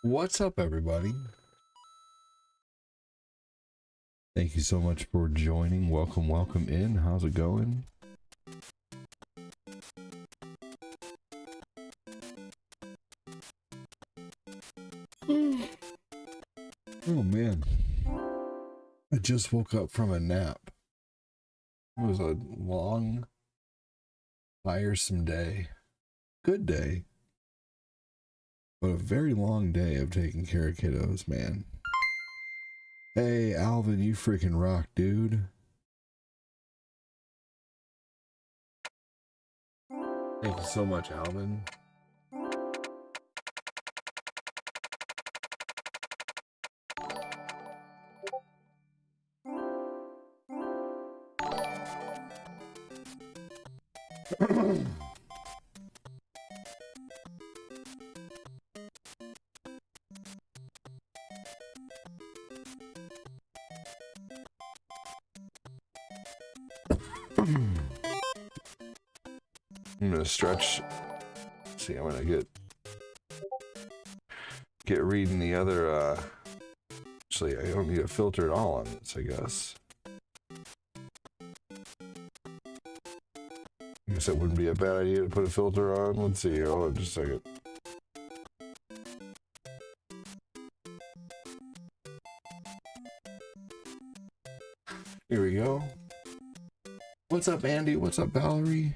What's up, everybody? Thank you so much for joining. Welcome in. How's it going? Oh man, I just woke up from a nap. It was a long, tiresome day. Good day, but a very long day of taking care of kiddos, man. Hey, Alvin, you freaking rock, dude. Thank you so much, Alvin. I'm gonna stretch. See, I'm gonna get reading the other. Actually, I don't need a filter at all on this, I guess. I guess that wouldn't be a bad idea to put a filter on. Let's see. Hold on just a second. Here we go. What's up, Andy? What's up, Valerie?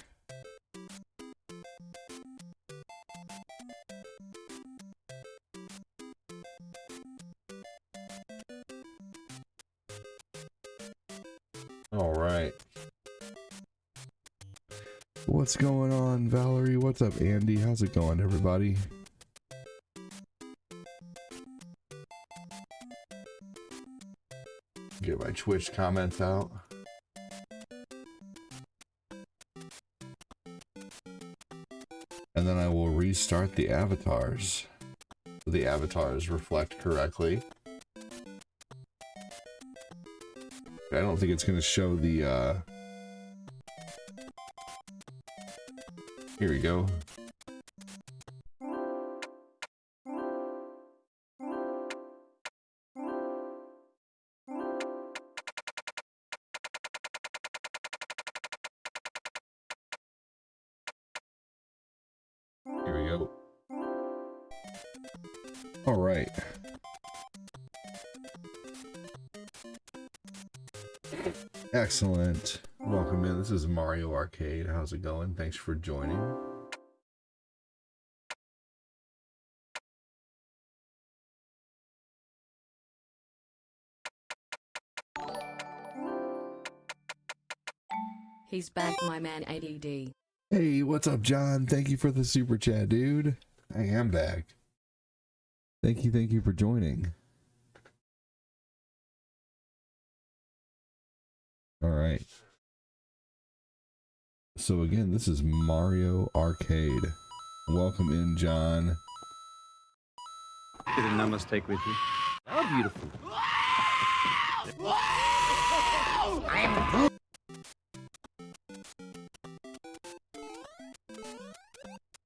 All right. What's going on, Valerie? What's up, Andy? How's it going, everybody? Get my Twitch comments out. And then I will restart the avatars, so the avatars reflect correctly. I don't think it's going to show the, here we go. Here we go. All right. Excellent. Welcome in. This is Mario Arcade. How's it going? Thanks for joining. He's back, my man ADD. Hey, what's up, John? Thank you for the super chat, dude. I am back. Thank you for joining. All right. So again, this is Mario Arcade. Welcome in, John. Did a namaste with you. How beautiful.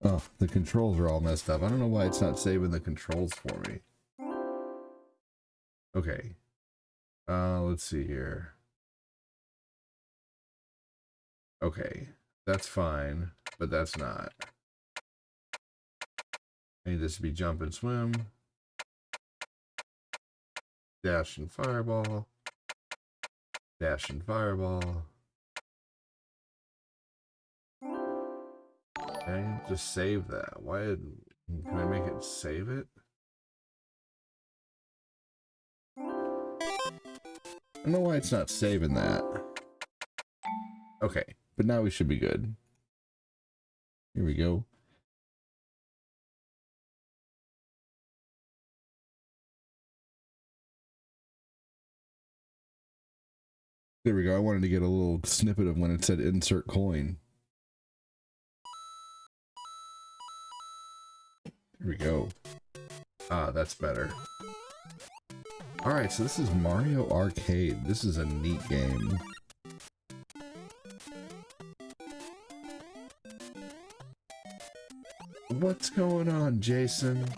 Oh, the controls are all messed up. I don't know why it's not saving the controls for me. Okay. Let's see here. Okay, that's fine, but that's not. I need this to be jump and swim. Dash and fireball. Dash and fireball. Okay, just save that. Why can I make it save it? I don't know why it's not saving that. Okay, but now we should be good. Here we go. There we go. I wanted to get a little snippet of when it said insert coin. Here we go. Ah, that's better. Alright, so this is Mario Arcade. This is a neat game. What's going on, Jason?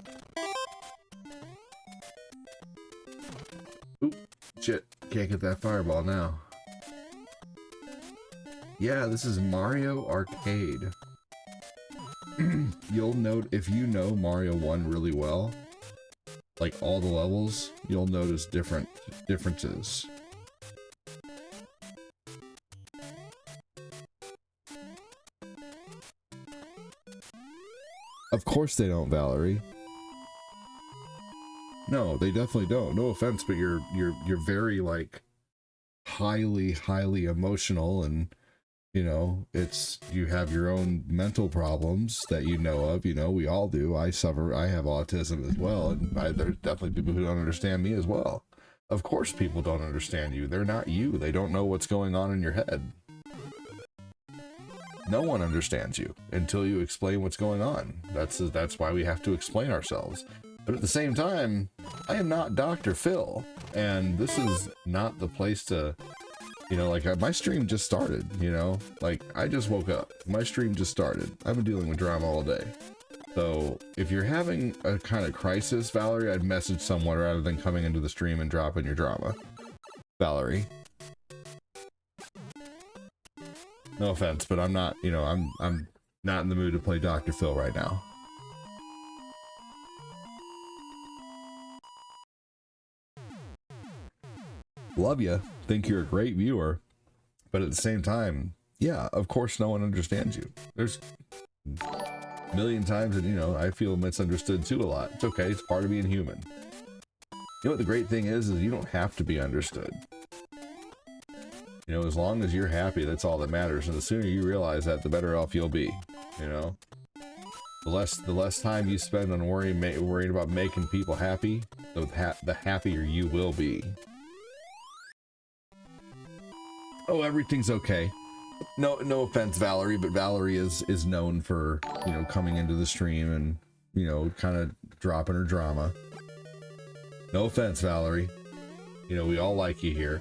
Shit, can't get that fireball now. Yeah, this is Mario Arcade. You'll note, if you know Mario 1 really well, like all the levels, you'll notice differences. Of course they don't, Valerie. No, they definitely don't. No offense, but you're very like highly emotional, and you know, you have your own mental problems that you know of. You know, we all do. I have autism as well, and there's definitely people who don't understand me as well. Of course people don't understand you. They're not you. They don't know what's going on in your head. No one understands you until you explain what's going on. That's why we have to explain ourselves. But at the same time, I am not Dr. Phil, and this is not the place to, you know, like my stream just started, you know, like I just woke up. My stream just started. I've been dealing with drama all day. So if you're having a kind of crisis, Valerie, I'd message someone rather than coming into the stream and dropping your drama. Valerie. No offense, but I'm not, you know, I'm not in the mood to play Dr. Phil right now. Love you. Think you're a great viewer. But at the same time, yeah, of course no one understands you. There's a million times, and you know, I feel misunderstood too a lot. It's okay, it's part of being human. You know what the great thing is you don't have to be understood. You know, as long as you're happy, that's all that matters. And the sooner you realize that, the better off you'll be. You know, the less time you spend on worrying about making people happy, the happier you will be. Oh, everything's okay. No offense, Valerie, but Valerie is known for, you know, coming into the stream and, you know, kind of dropping her drama. No offense, Valerie. You know, we all like you here.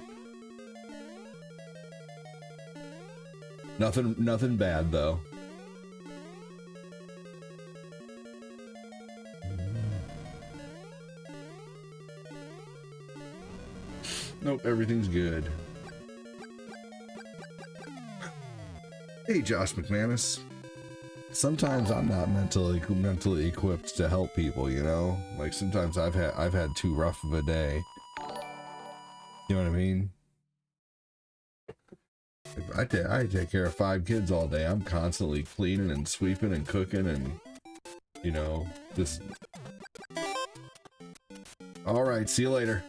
Nothing bad though. Nope, everything's good. Hey, Josh McManus. Sometimes I'm not mentally equipped to help people, you know? Like sometimes I've had too rough of a day. You know what I mean? I take care of 5 kids all day. I'm constantly cleaning and sweeping and cooking and, you know, just... Alright, see you later.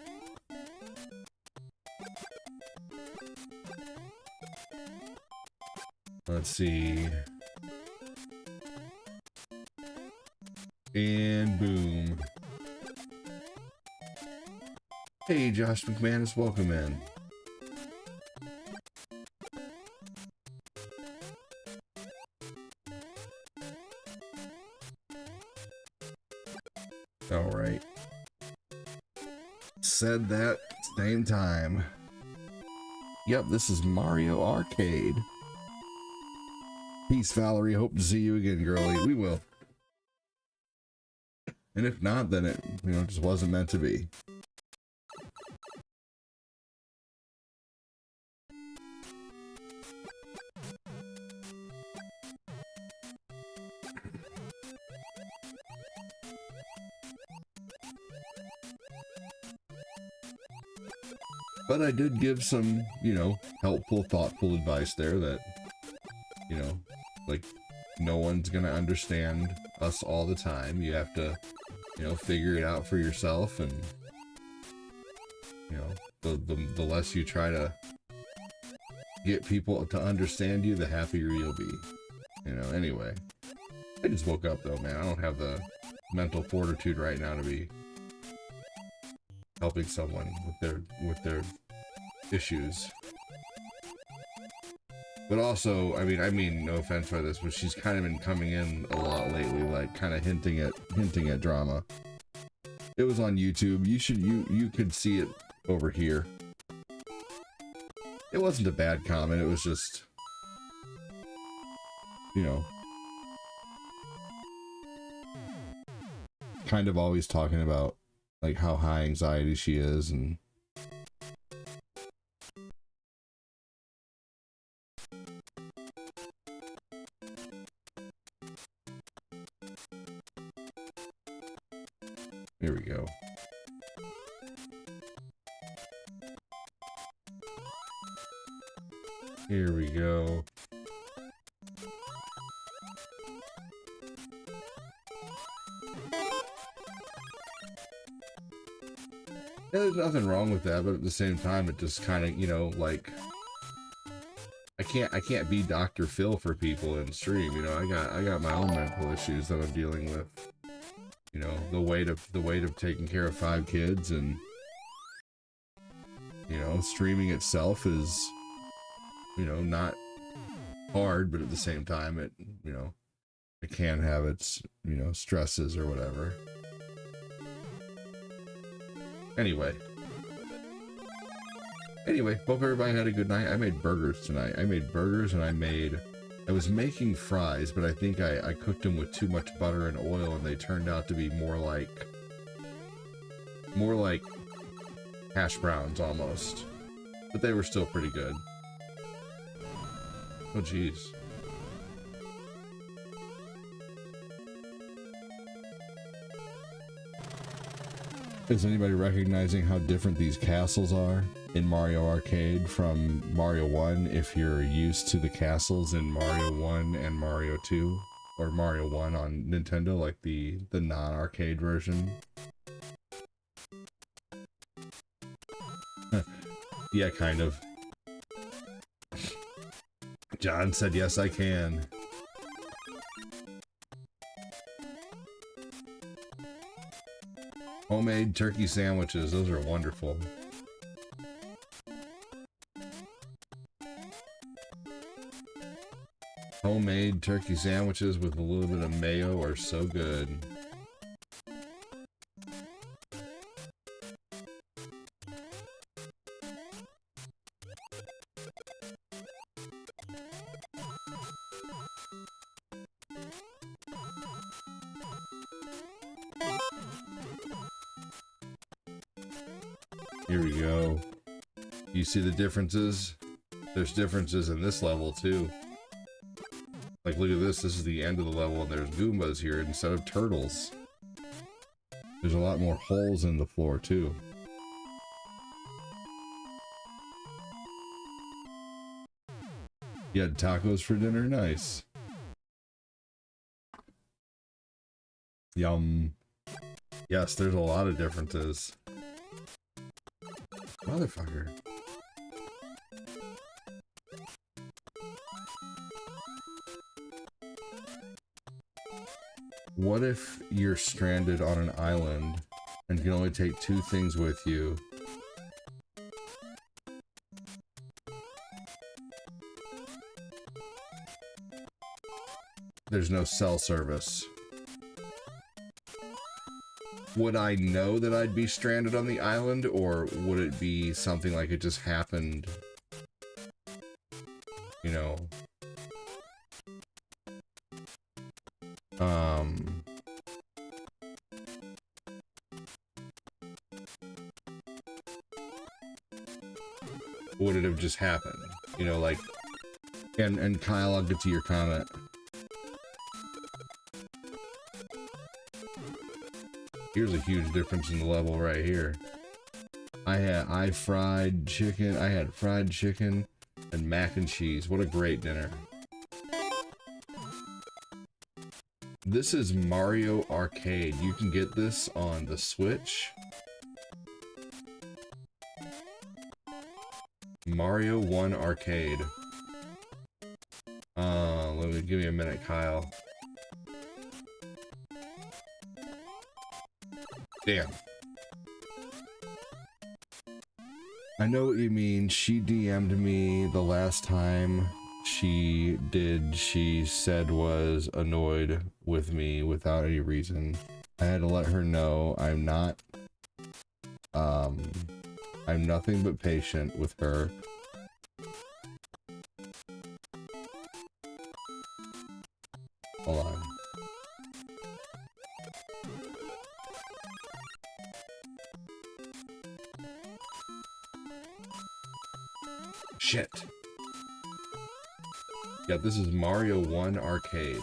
Let's see. And boom. Hey, Josh McManus, welcome in. All right. Said that same time. Yep, this is Mario Arcade. Peace, Valerie. Hope to see you again, girlie. We will. And if not, then it, you know, just wasn't meant to be. But I did give some, you know, helpful, thoughtful advice there that, you know, like, no one's gonna understand us all the time. You have to, you know, figure it out for yourself, and, you know, the less you try to get people to understand you, the happier you'll be. You know, anyway. I just woke up though, man. I don't have the mental fortitude right now to be helping someone with their issues. But also, I mean, no offense by this, but she's kind of been coming in a lot lately, like kind of hinting at drama. It was on YouTube. You could see it over here. It wasn't a bad comment. It was just, you know, kind of always talking about like how high anxiety she is, and we go. Here we go. Yeah, there's nothing wrong with that, but at the same time, it just kind of, you know, like, I can't be Dr. Phil for people in stream. You know, I got my own mental issues that I'm dealing with. You know, the weight of taking care of 5 kids, and you know, streaming itself is, you know, not hard, but at the same time, it, you know, it can have its, you know, stresses or whatever. Anyway, hope everybody had a good night. I made burgers tonight. I made burgers, and I was making fries, but I think I cooked them with too much butter and oil, and they turned out to be more like hash browns almost. But they were still pretty good. Oh, jeez. Is anybody recognizing how different these castles are in Mario Arcade from Mario 1 if you're used to the castles in Mario 1 and Mario 2? Or Mario 1 on Nintendo, like the non-arcade version? Yeah, kind of. John said, yes, I can. Homemade turkey sandwiches, those are wonderful. Homemade turkey sandwiches with a little bit of mayo are so good. Here we go. You see the differences? There's differences in this level too. Like, look at this. This is the end of the level, and there's Goombas here instead of turtles. There's a lot more holes in the floor too. You had tacos for dinner? Nice. Yum. Yes, there's a lot of differences. Motherfucker. What if you're stranded on an island and can only take 2 things with you? There's no cell service. Would I know that I'd be stranded on the island, or would it be something like it just happened? You know. Would it have just happened? You know, like, and Kyle, I'll get to your comment. Here's a huge difference in the level right here. I had fried chicken and mac and cheese. What a great dinner. This is Mario Arcade. You can get this on the Switch. Mario 1 Arcade. Give me a minute, Kyle. Damn. I know what you mean. She DM'd me the last time she said was annoyed with me without any reason. I had to let her know I'm nothing but patient with her. Hold on. Shit. Yeah, this is Mario 1 Arcade.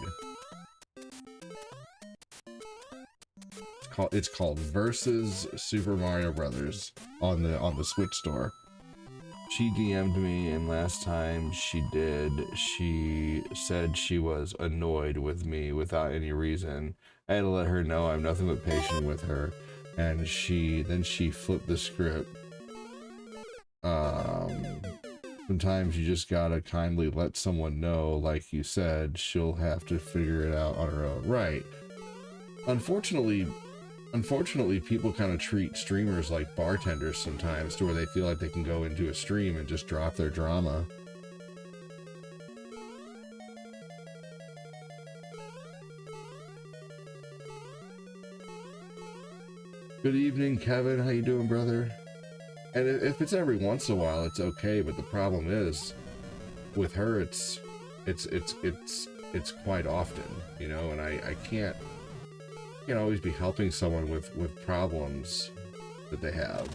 it's called Versus Super Mario Brothers on the Switch store. She DM'd me, and last time she did, she said she was annoyed with me without any reason. I had to let her know I'm nothing but patient with her, and then she flipped the script. Sometimes you just gotta kindly let someone know, like you said, she'll have to figure it out on her own. Right. Unfortunately, people kind of treat streamers like bartenders sometimes, to where they feel like they can go into a stream and just drop their drama. Good evening, Kevin. How you doing, brother? And if it's every once in a while, it's okay. But the problem is, with her, it's quite often, you know. And I can't always be helping someone with problems that they have.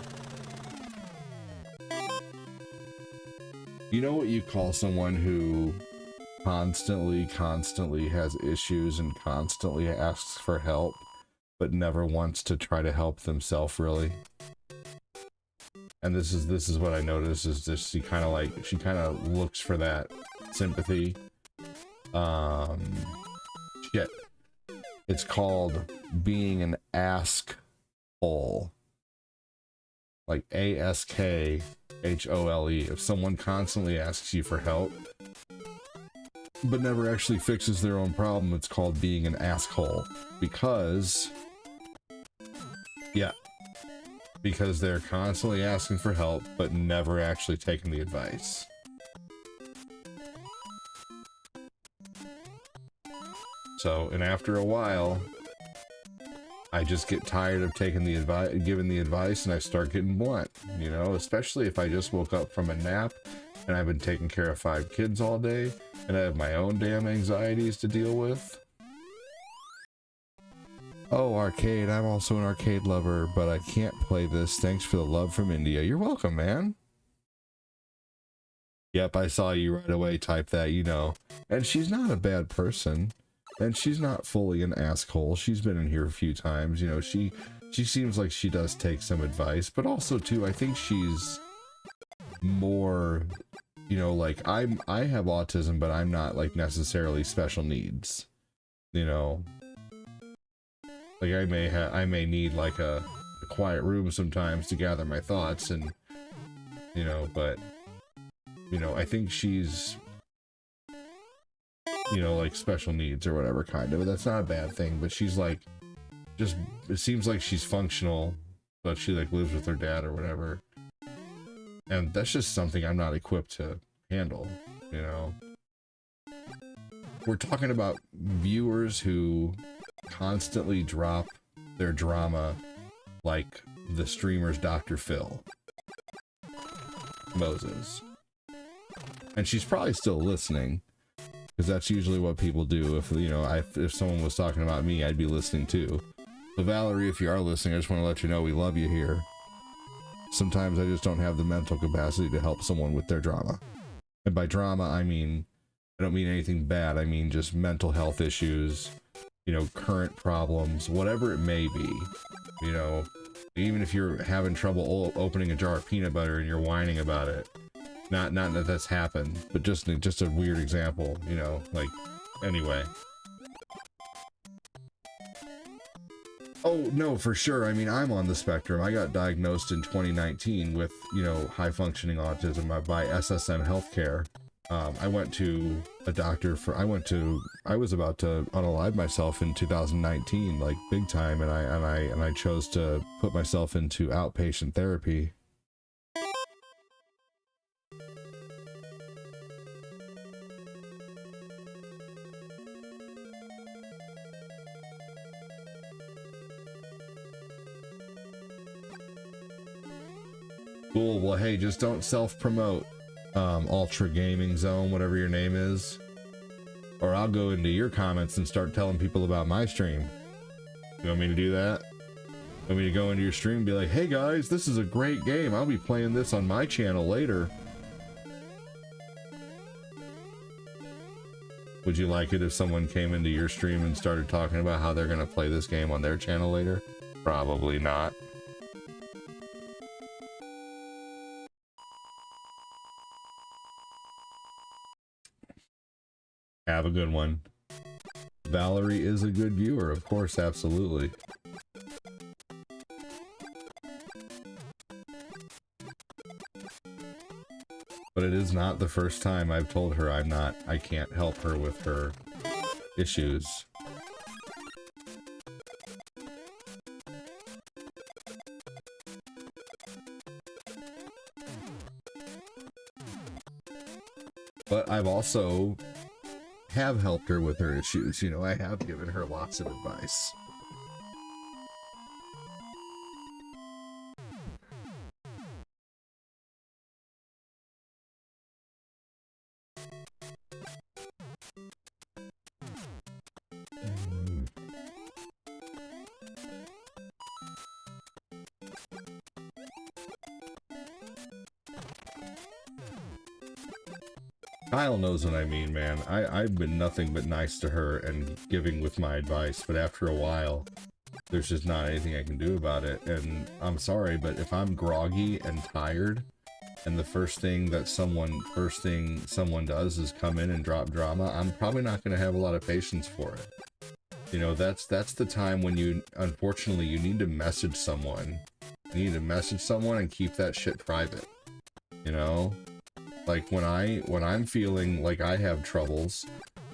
You know what you call someone who constantly has issues and constantly asks for help, but never wants to try to help themselves, really? And this is what I noticed, is just she kind of looks for that sympathy. Shit. It's called being an ask-hole. Like ASKHOLE. If someone constantly asks you for help, but never actually fixes their own problem, it's called being an asshole. Because they're constantly asking for help, but never actually taking the advice. So, and after a while, I just get tired of giving the advice, and I start getting blunt, you know, especially if I just woke up from a nap and I've been taking care of 5 kids all day and I have my own damn anxieties to deal with. Oh, arcade. I'm also an arcade lover, but I can't play this. Thanks for the love from India. You're welcome, man. Yep, I saw you right away type that, you know. And she's not a bad person. And she's not fully an asshole. She's been in here a few times. You know, she seems like she does take some advice. But also, too, I think she's more, you know, like, I have autism, but I'm not, like, necessarily special needs. You know? Like, I may need, like, a quiet room sometimes to gather my thoughts, and, you know, but, you know, I think she's, you know, like, special needs or whatever, kind of. That's not a bad thing, but she's, like, just, it seems like she's functional, but she, like, lives with her dad or whatever. And that's just something I'm not equipped to handle, you know? We're talking about viewers who constantly drop their drama like the streamer's Dr. Phil Moses. And she's probably still listening, because that's usually what people do. If, you know, if someone was talking about me, I'd be listening too. So Valerie, if you are listening, I just want to let you know we love you here. Sometimes I just don't have the mental capacity to help someone with their drama. And by drama, I don't mean anything bad. I mean just mental health issues, you know, current problems, whatever it may be. You know, even if you're having trouble opening a jar of peanut butter and you're whining about it. Not that that's happened, but just a weird example, you know, like, anyway. Oh, no, for sure. I mean, I'm on the spectrum. I got diagnosed in 2019 with, you know, high-functioning autism by SSM Healthcare. I went to a doctor I was about to unalive myself in 2019, like, big time, and I chose to put myself into outpatient therapy. Cool. Well, hey, just don't self-promote, Ultra Gaming Zone, whatever your name is, or I'll go into your comments and start telling people about my stream. You want me to do that? Want me to go into your stream and be like, hey guys, this is a great game. I'll be playing this on my channel later. Would you like it if someone came into your stream and started talking about how they're going to play this game on their channel later? Probably not. Have a good one. Valerie is a good viewer, of course, absolutely. But it is not the first time I've told her I can't help her with her issues. But I've also have helped her with her issues. You know, I have given her lots of advice. Kyle knows what I mean, man. I've been nothing but nice to her and giving with my advice, but after a while, there's just not anything I can do about it. And I'm sorry, but if I'm groggy and tired, and the first thing someone does is come in and drop drama, I'm probably not going to have a lot of patience for it. You know, that's the time when unfortunately, you need to message someone. You need to message someone and keep that shit private. You know? Like when I'm feeling like I have troubles,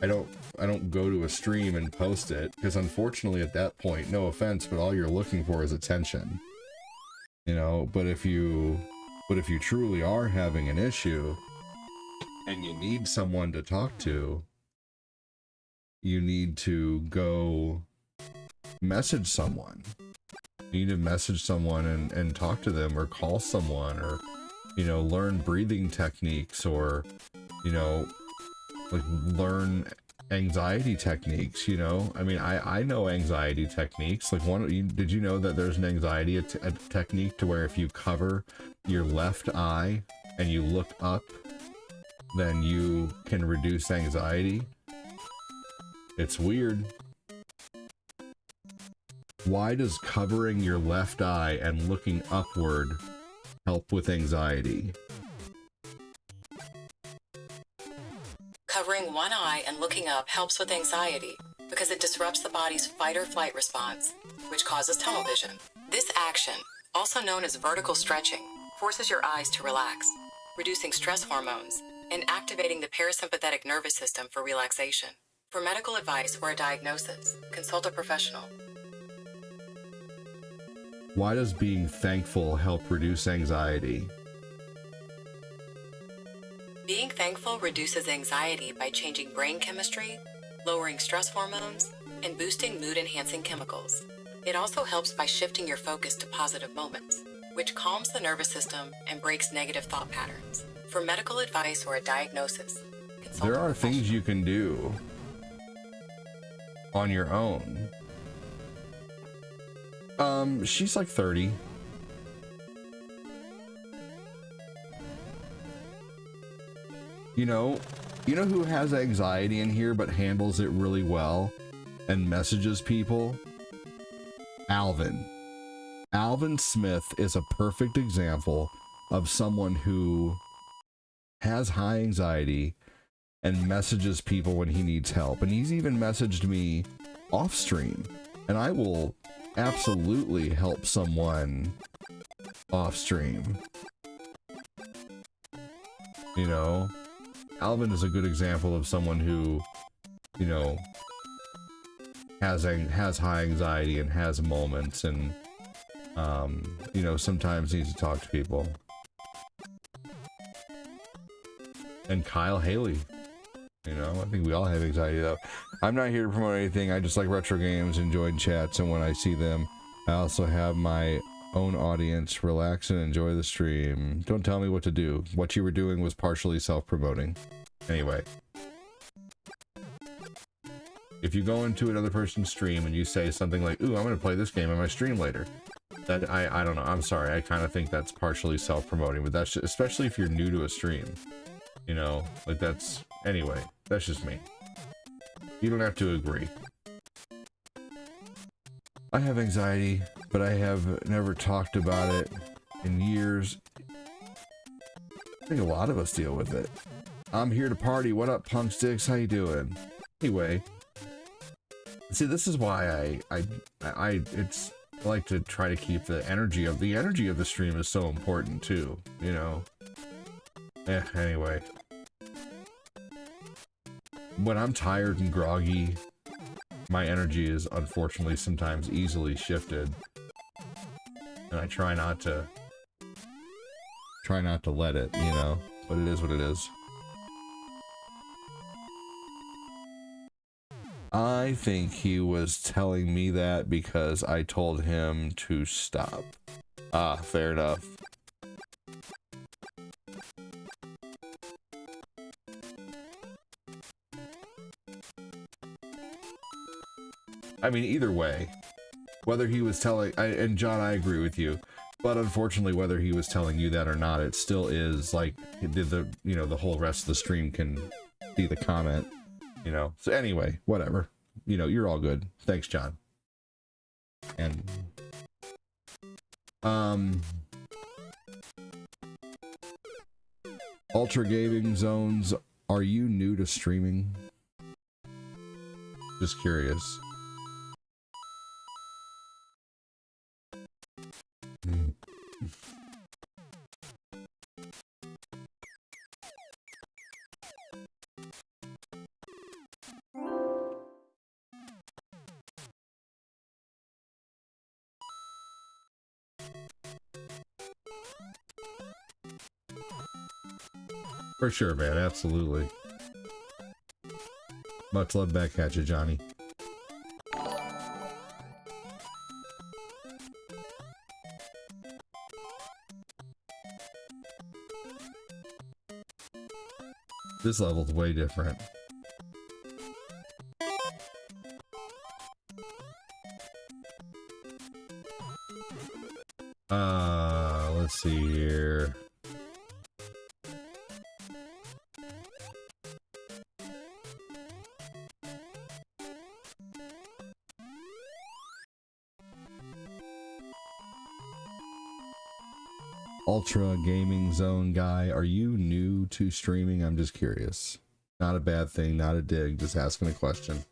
I don't go to a stream and post it, because unfortunately at that point, no offense, but all you're looking for is attention. You know, but if you truly are having an issue and you need someone to talk to, you need to go message someone. You need to message someone and talk to them, or call someone, or, you know, learn breathing techniques, or, you know, like learn anxiety techniques, you know? I mean, I know anxiety techniques. Like did you know that there's an anxiety technique to where if you cover your left eye and you look up, then you can reduce anxiety? It's weird. Why does covering your left eye and looking upward help with anxiety? Covering one eye and looking up helps with anxiety because it disrupts the body's fight or flight response, which causes tunnel vision. This action, also known as vertical stretching, forces your eyes to relax, reducing stress hormones and activating the parasympathetic nervous system for relaxation. For medical advice or a diagnosis, consult a professional. Why does being thankful help reduce anxiety? Being thankful reduces anxiety by changing brain chemistry, lowering stress hormones, and boosting mood-enhancing chemicals. It also helps by shifting your focus to positive moments, which calms the nervous system and breaks negative thought patterns. For medical advice or a diagnosis, consult There a are professional. things you can do on your own. She's like 30. You know who has anxiety in here but handles it really well and messages people? Alvin. Alvin Smith is a perfect example of someone who has high anxiety and messages people when he needs help. And he's even messaged me off stream, and I will absolutely help someone off stream. You know, Alvin is a good example of someone who, you know, has high anxiety and has moments, and you know, sometimes needs to talk to people. And Kyle Haley, you know, I think we all have anxiety though. I'm not here to promote anything. I just like retro games and join chats, and when I see them, I also have my own audience relax and enjoy the stream. Don't tell me what to do. What you were doing was partially self-promoting. Anyway, if you go into another person's stream and you say something like, ooh, I'm gonna play this game on my stream later, that I don't know, I'm sorry, I kind of think that's partially self-promoting, but that's just, especially if you're new to a stream, you know, like that's, anyway, that's just me. You don't have to agree. I have anxiety, but I have never talked about it in years. I think a lot of us deal with it. I'm here to party. What up, Punk Sticks? How you doing? Anyway, see, this is why I like to try to keep the energy of the stream is so important too. You know. Anyway, when I'm tired and groggy, my energy is unfortunately sometimes easily shifted, and I try not to let it, you know, but it is what it is. I think he was telling me that because I told him to stop. Ah, fair enough. I mean, either way, whether he was telling, and John, I agree with you, but unfortunately, whether he was telling you that or not, it still is like the you know, the whole rest of the stream can see the comment, you know. So anyway, whatever, you know, you're all good. Thanks, John. And Ultra Gaming Zones, are you new to streaming? Just curious. For sure, man. Absolutely. Much love back at you, Johnny. This level's way different. Let's see here. Ultra Gaming Zone guy, are you new to streaming? I'm just curious. Not a bad thing, not a dig, just asking a question.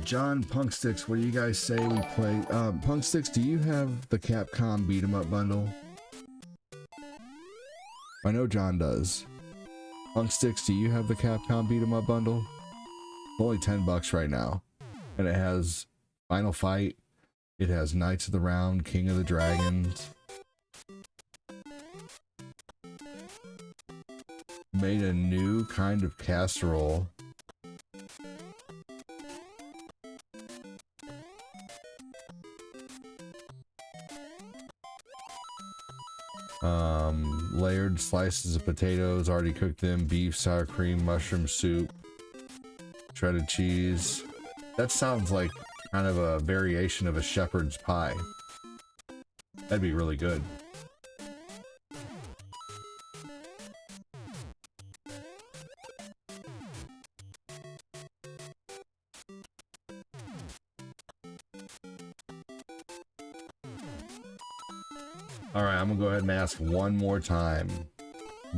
John, Punksticks, what do you guys say we play? Punksticks, do you have the Capcom beat 'em up bundle? I know John does. Punksticks, do you have the Capcom beat 'em up bundle? It's only $10 right now. And it has Final Fight, it has Knights of the Round, King of the Dragons. Made a new kind of casserole. Layered slices of potatoes, already cooked them, beef, sour cream, mushroom soup, shredded cheese. That sounds like kind of a variation of a shepherd's pie. That'd be really good. Alright, I'm gonna go ahead and ask one more time.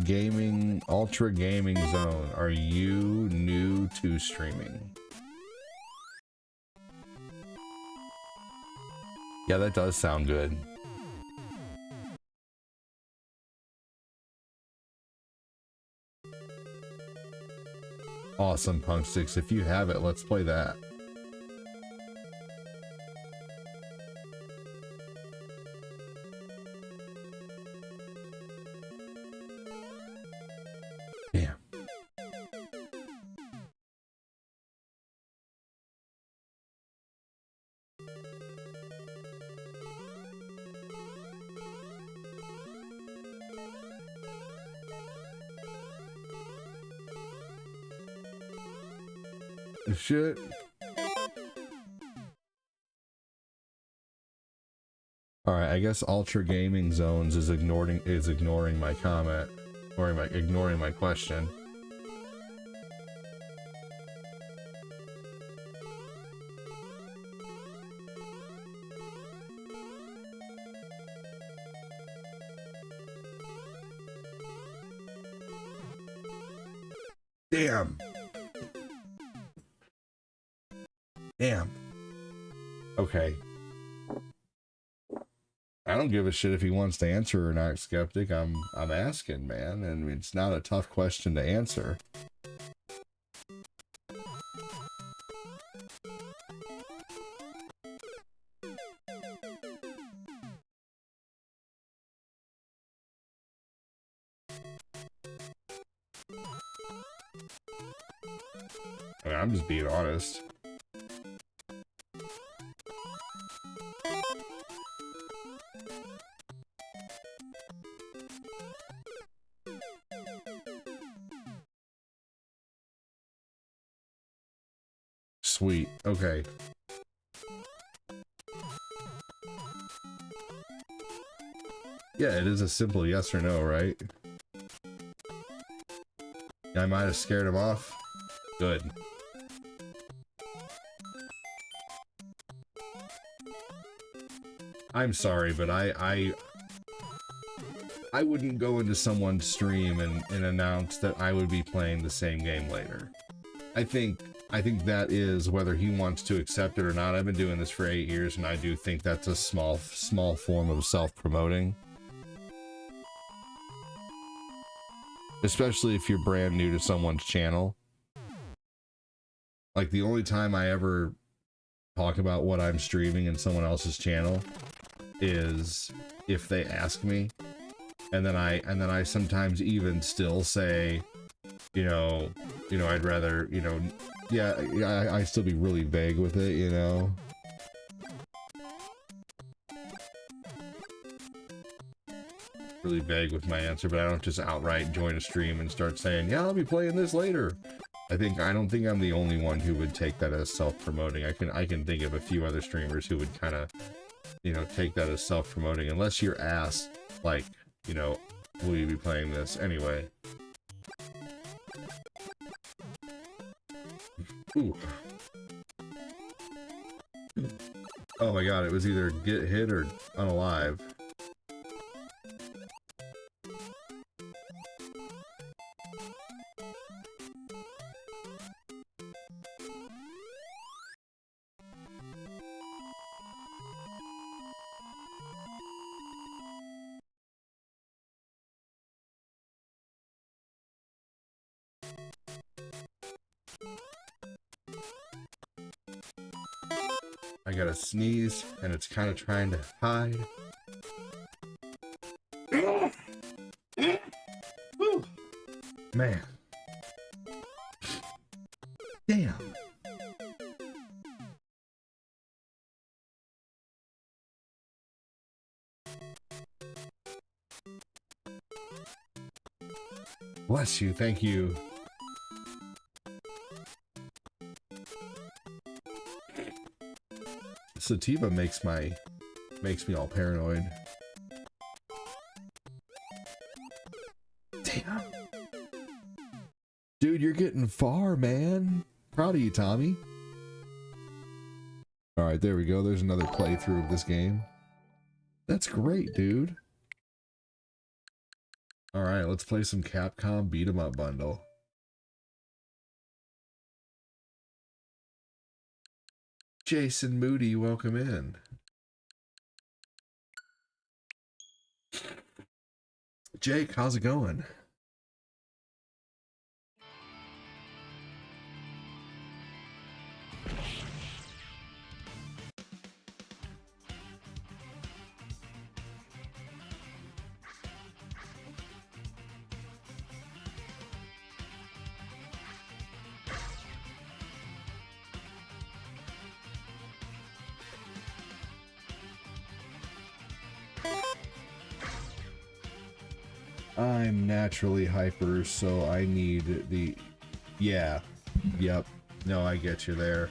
Gaming, Ultra Gaming Zone, are you new to streaming? Yeah, that does sound good. Awesome, Punksticks. If you have it, let's play that. Shit. All right, I guess Ultra Gaming Zones is ignoring my comment, or ignoring my question. Damn. Damn. Okay. I don't give a shit if he wants to answer or not, Skeptic. I'm asking, man, and it's not a tough question to answer. I mean, I'm just being honest. Sweet. Okay. Yeah, it is a simple yes or no, right? I might have scared him off. Good. I'm sorry, but I wouldn't go into someone's stream and announce that I would be playing the same game later. I think that is whether he wants to accept it or not. I've been doing this for 8 years, and I do think that's a small form of self-promoting. Especially if you're brand new to someone's channel. Like, the only time I ever talk about what I'm streaming in someone else's channel is if they ask me, and then I sometimes even still say, you know, I'd rather, yeah, I still be really vague with it, you know. Really vague with my answer, but I don't just outright join a stream and start saying, yeah, I'll be playing this later. I don't think I'm the only one who would take that as self-promoting. I can think of a few other streamers who would kind of, take that as self-promoting, unless you're asked, like, will you be playing this anyway? Ooh. Oh my god, it was either get hit or unalive. I gotta sneeze, and it's kind of trying to hide. Whew. Man. Damn. Bless you, thank you. Sativa makes me all paranoid. Damn. Dude, you're getting far, man. Proud of you, Tommy. Alright, there we go. There's another playthrough of this game. That's great, dude. Alright, let's play some Capcom Beat 'em Up Bundle. Jason Moody, welcome in. Jake, how's it going? I'm naturally hyper, so I need the... Yeah. Yep. No, I get you there.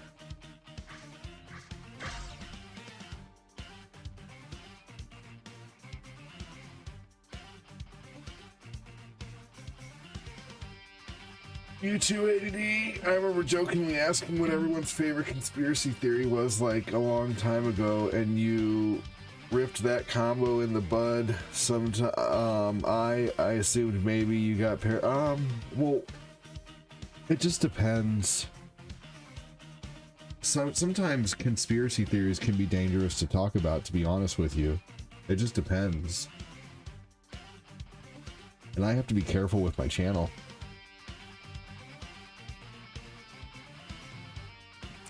You too, ADD. I remember jokingly asking what everyone's favorite conspiracy theory was like a long time ago, and you ripped that combo in the bud. I assumed maybe you got well, it just depends. Sometimes conspiracy theories can be dangerous to talk about, to be honest with you. It just depends. And I have to be careful with my channel.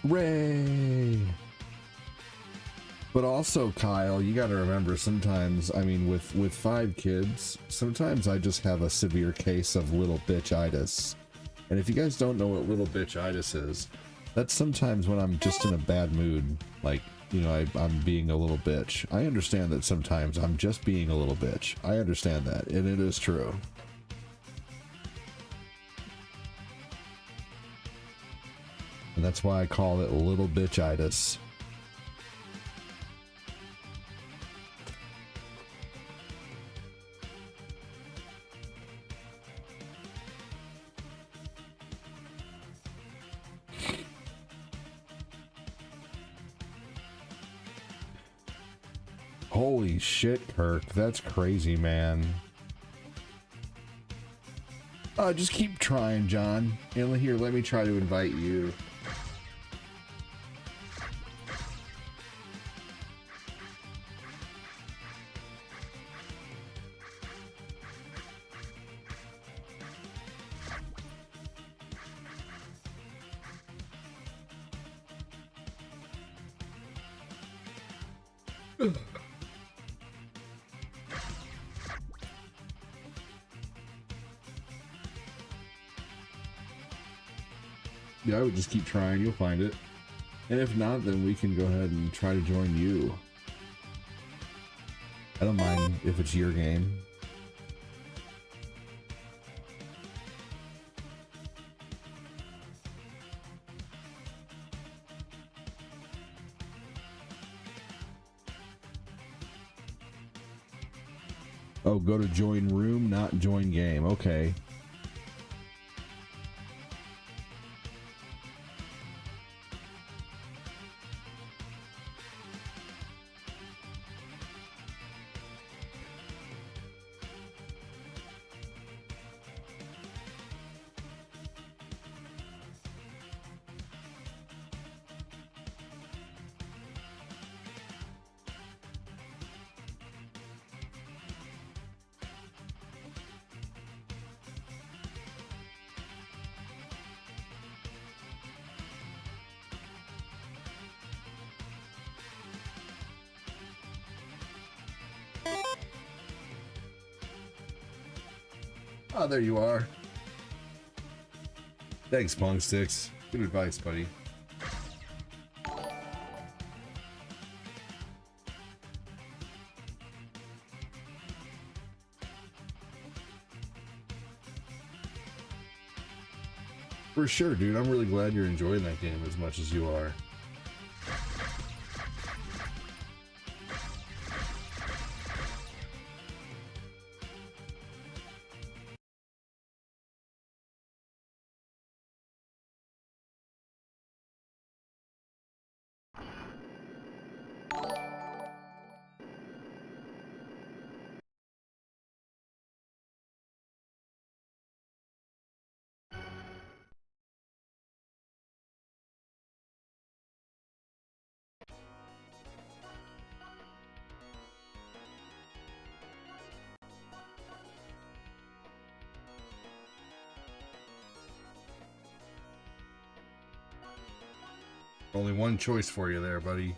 Ray. But also, Kyle, you got to remember, sometimes, I mean, with 5 kids, sometimes I just have a severe case of little bitch-itis. And if you guys don't know what little bitch-itis is, that's sometimes when I'm just in a bad mood, like, you know, I'm being a little bitch. I understand that sometimes I'm just being a little bitch. I understand that, and it is true. And that's why I call it little bitch-itis. Holy shit, Kirk. That's crazy, man. Just keep trying, John. And here, let me try to invite you. Yeah, I would just keep trying. You'll find it. And if not, then we can go ahead and try to join you. I don't mind if it's your game. Oh, go to join room, not join game. Okay. Oh, there you are. Thanks, Pong Sticks. Good advice, buddy. For sure, dude. I'm really glad you're enjoying that game as much as you are. Only one choice for you there, buddy.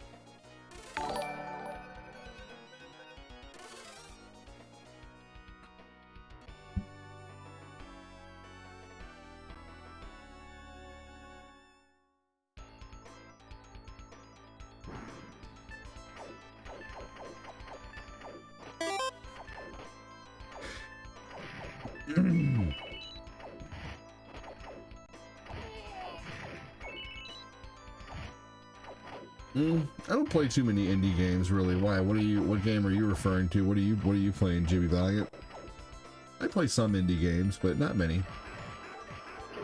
I don't play too many indie games, really. Why? What game are you referring to? What are you playing, Jimmy Valiant? I play some indie games, but not many.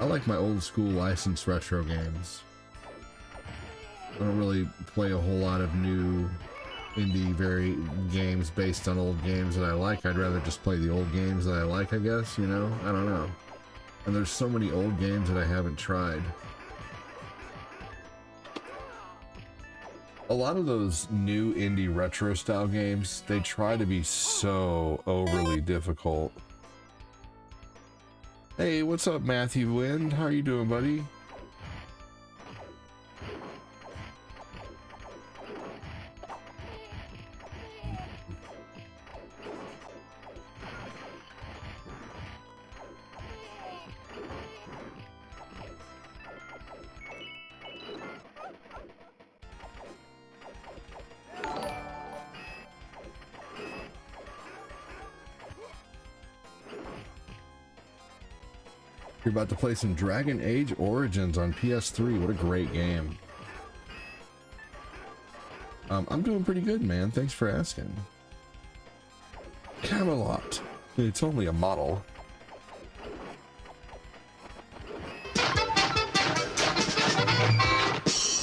I like my old school licensed retro games. I don't really play a whole lot of new indie games based on old games that I like. I'd rather just play the old games that I like, I guess, you know? I don't know. And there's so many old games that I haven't tried. A lot of those new indie retro style games, they try to be so overly difficult. Hey, what's up, Matthew Wind? How are you doing, buddy? You're about to play some Dragon Age Origins on PS3. What a great game. I'm doing pretty good, man. Thanks for asking. Camelot. It's only a model.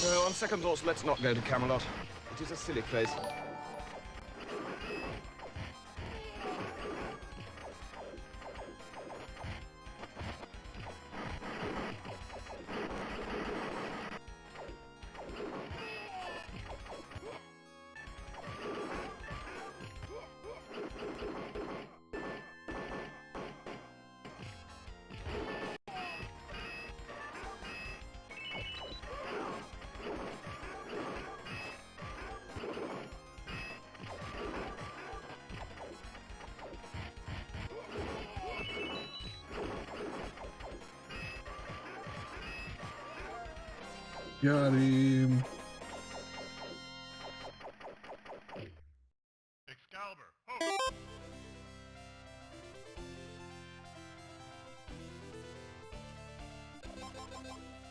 No, on second thoughts, let's not go to Camelot. It is a silly place. Got him. Excalibur, ho!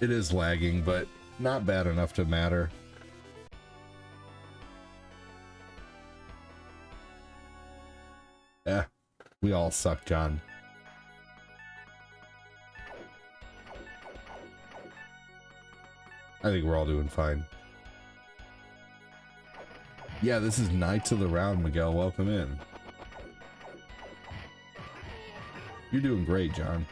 It is lagging, but not bad enough to matter. We all suck, John. I think we're all doing fine. Yeah, this is Knights of the Round, Miguel. Welcome in. You're doing great, John.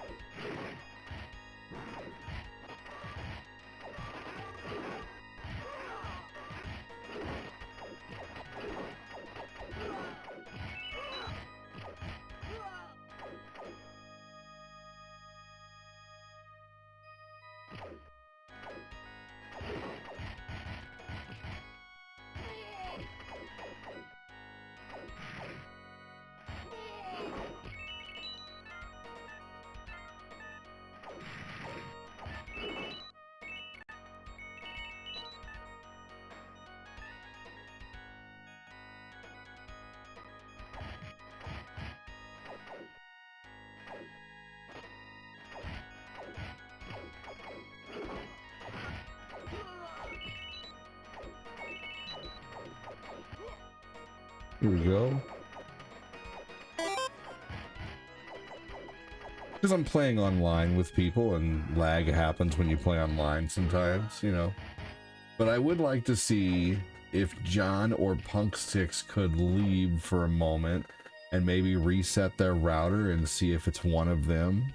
Here we go. Because I'm playing online with people and lag happens when you play online sometimes, you know. But I would like to see if John or Punksticks could leave for a moment and maybe reset their router and see if it's one of them.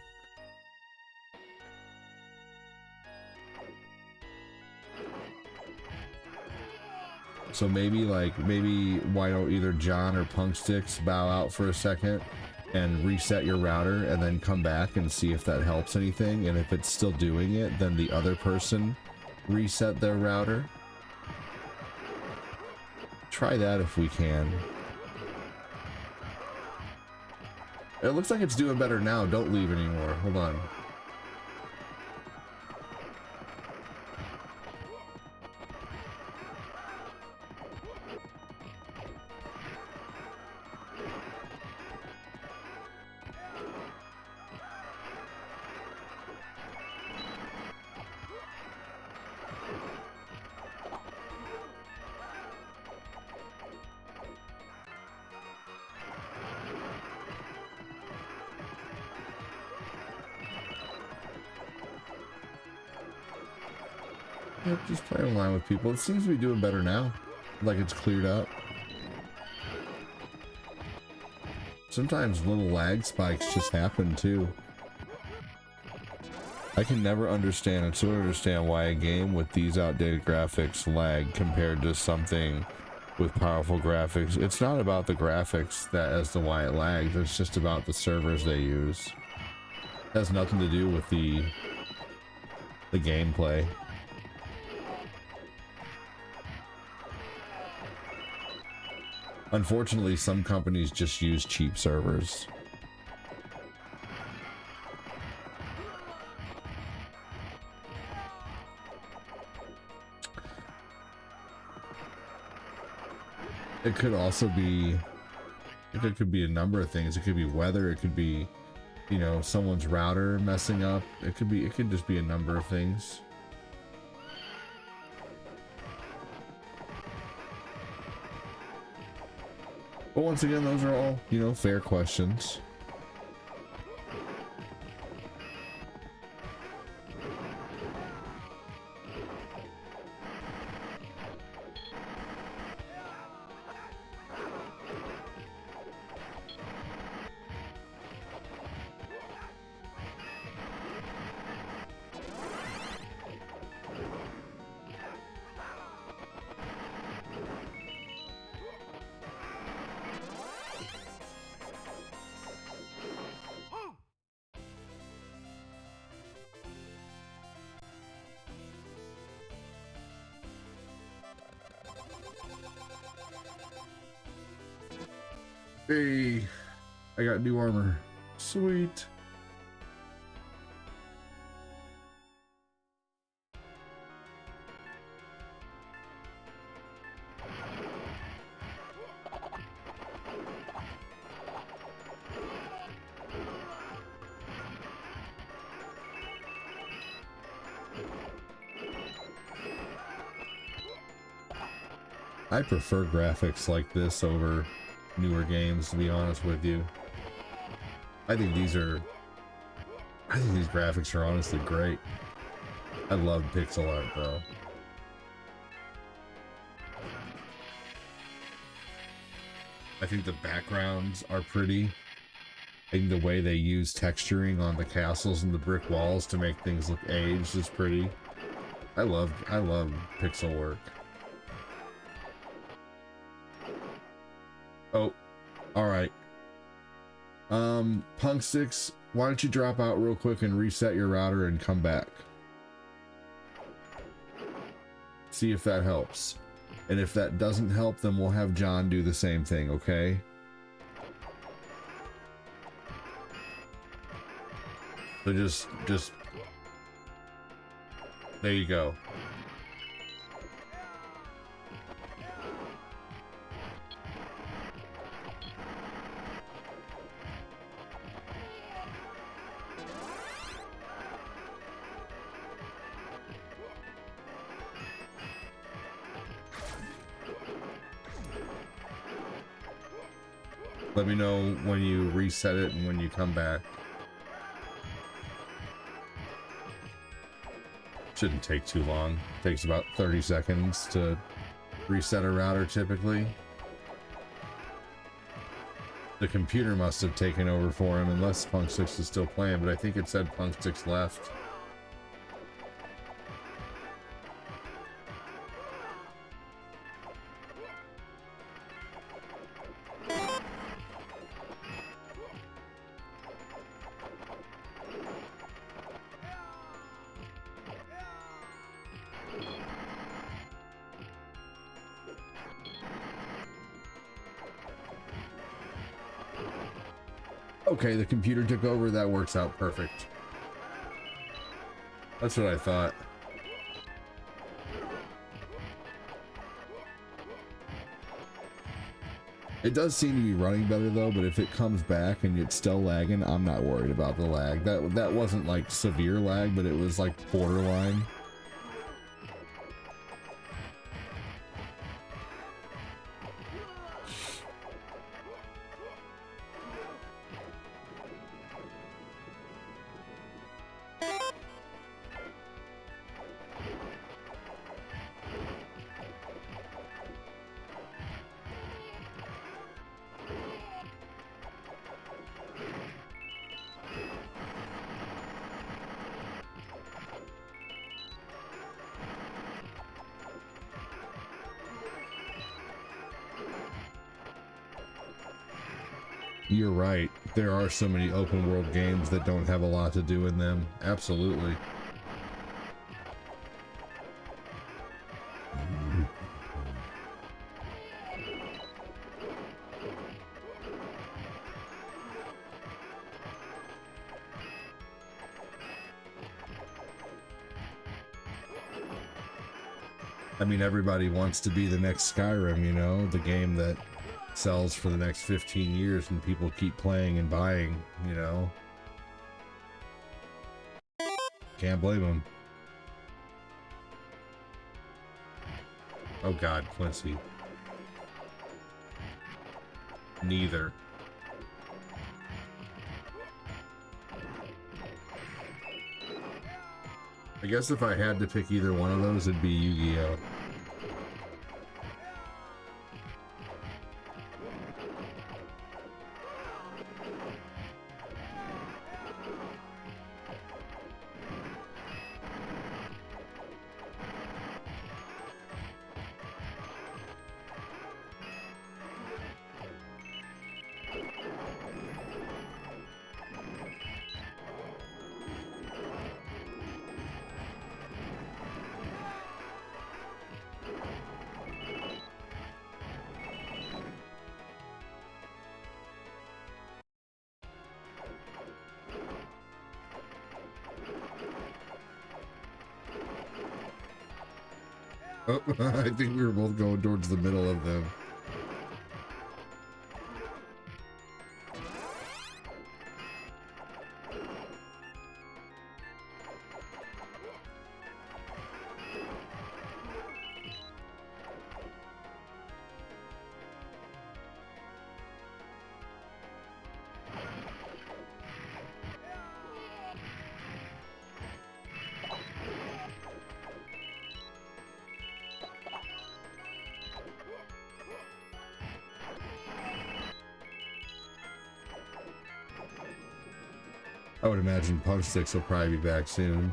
So maybe why don't either John or Punksticks bow out for a second and reset your router and then come back and see if that helps anything, and if it's still doing it, then the other person reset their router. Try that if we can. It looks like it's doing better now. Don't leave anymore. Hold on. Yep, just play online with people. It seems to be doing better now. Like it's cleared up. Sometimes little lag spikes just happen too. I can never understand and still understand why a game with these outdated graphics lag compared to something with powerful graphics. It's not about the graphics that as to why it lags, it's just about the servers they use. It has nothing to do with the gameplay. Unfortunately, some companies just use cheap servers. It could also be, it could be a number of things. It could be weather. It could be, you know, someone's router messing up. It could just be a number of things. But once again, those are all, you know, fair questions. Hey, I got new armor. Sweet. I prefer graphics like this over newer games, to be honest with you. I think these graphics are honestly great. I love pixel art, bro. I think the backgrounds are pretty. I think the way they use texturing on the castles and the brick walls to make things look aged is pretty. I love pixel work. Oh, all right. Punk6, why don't you drop out real quick and reset your router and come back? See if that helps. And if that doesn't help, then we'll have John do the same thing, okay? So just there you go. Let me know when you reset it and when you come back. Shouldn't take too long. Takes about 30 seconds to reset a router typically. The computer must have taken over for him unless Punk6 is still playing, but I think it said Punk6 left. Okay, the computer took over. That works out perfect. That's what I thought. It does seem to be running better though, but if it comes back and it's still lagging, I'm not worried about the lag. That wasn't like severe lag, but it was like borderline. You're right. There are so many open world games that don't have a lot to do in them. Absolutely. I mean, everybody wants to be the next Skyrim, you know, the game that sells for the next 15 years and people keep playing and buying, you know. Can't blame them. Oh God, Quincy. Neither. I guess if I had to pick either one of those, it'd be Yu-Gi-Oh! Oh, I think we were both going towards the middle of them. I would imagine Punch Sticks will probably be back soon.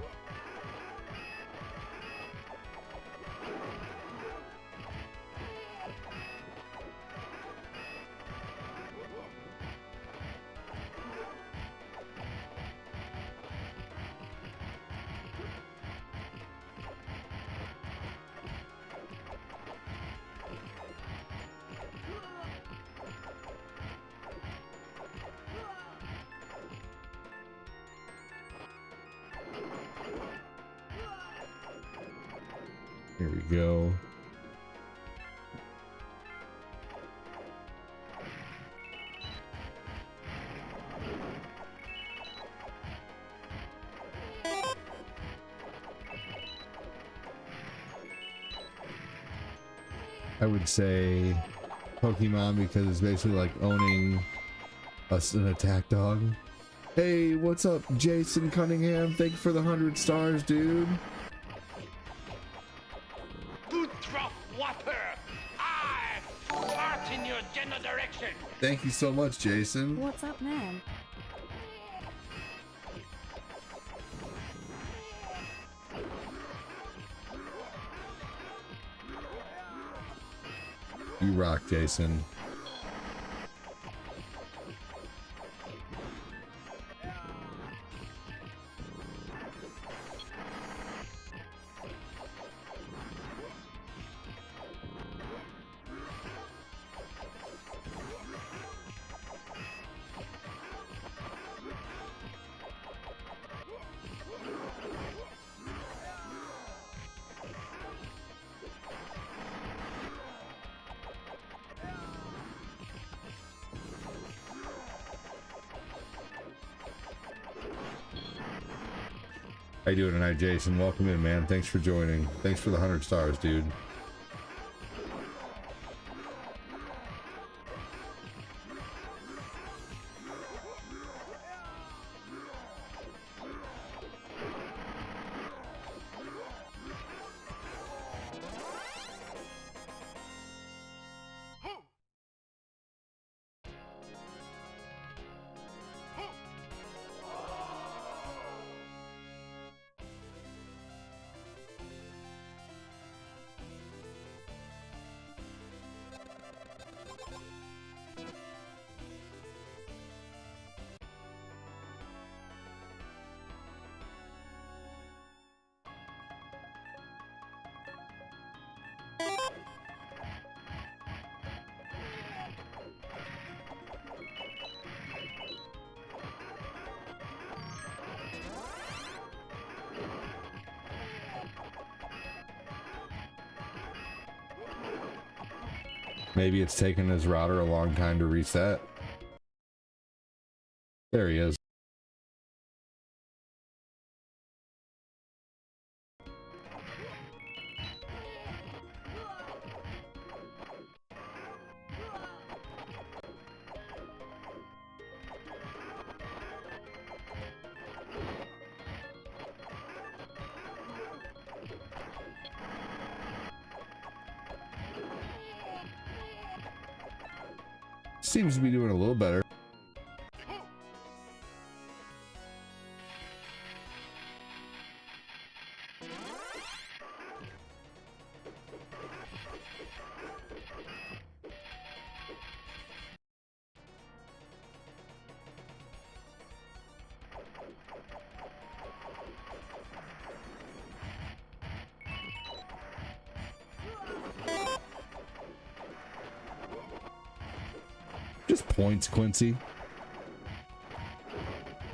Here we go. I would say Pokemon because it's basically like owning an attack dog. Hey, what's up, Jason Cunningham? Thank you for the 100 stars, dude. Thank you so much, Jason. What's up, man? You rock, Jason. How you doing tonight, Jason? Welcome in, man. Thanks for joining. Thanks for the 100 stars, dude. Maybe it's taken his router a long time to reset. There he is. Seems to be doing a little better. Just points, Quincy.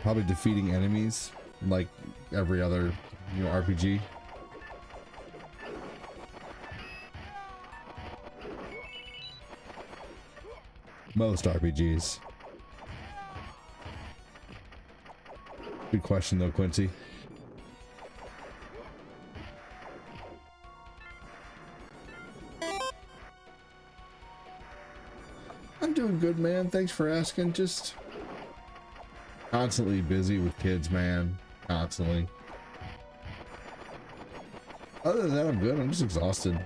Probably defeating enemies like every other, RPG. Most RPGs. Good question though, Quincy. I'm doing good, man. Thanks for asking. Just constantly busy with kids, man. Constantly. Other than that, I'm good. I'm just exhausted.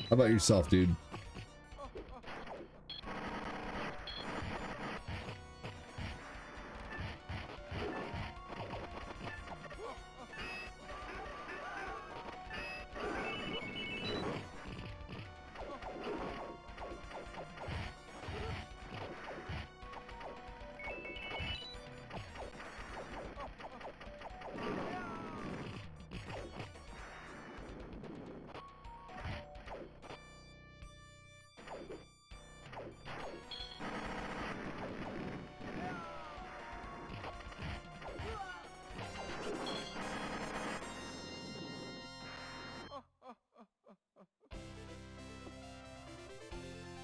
How about yourself, dude?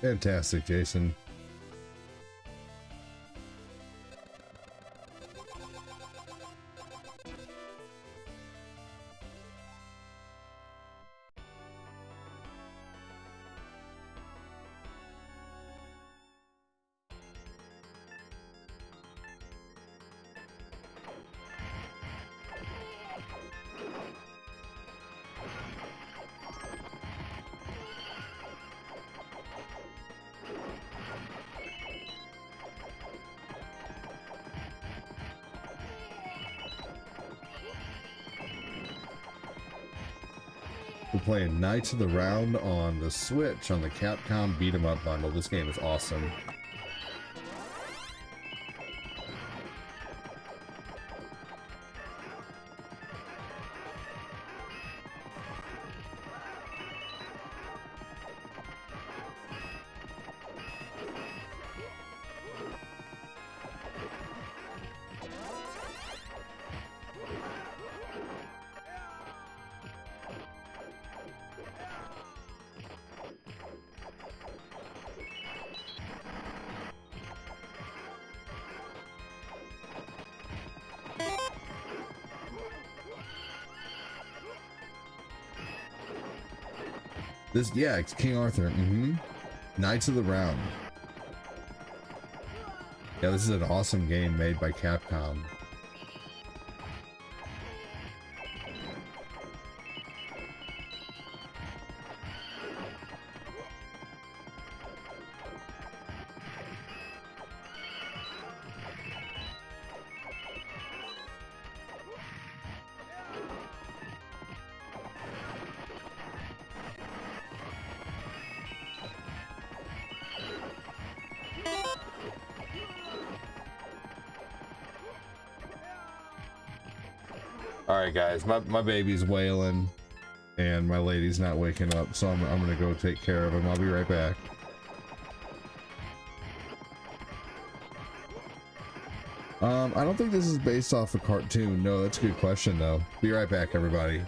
Fantastic, Jason. We're playing Knights of the Round on the Switch on the Capcom Beat 'em Up bundle. This game is awesome. This, yeah, it's King Arthur. Knights of the Round. Yeah, this is an awesome game made by Capcom. right, guys, my baby's wailing, and my lady's not waking up, so I'm gonna go take care of him. I'll be right back. I don't think this is based off a cartoon. No, that's a good question though. Be right back, everybody.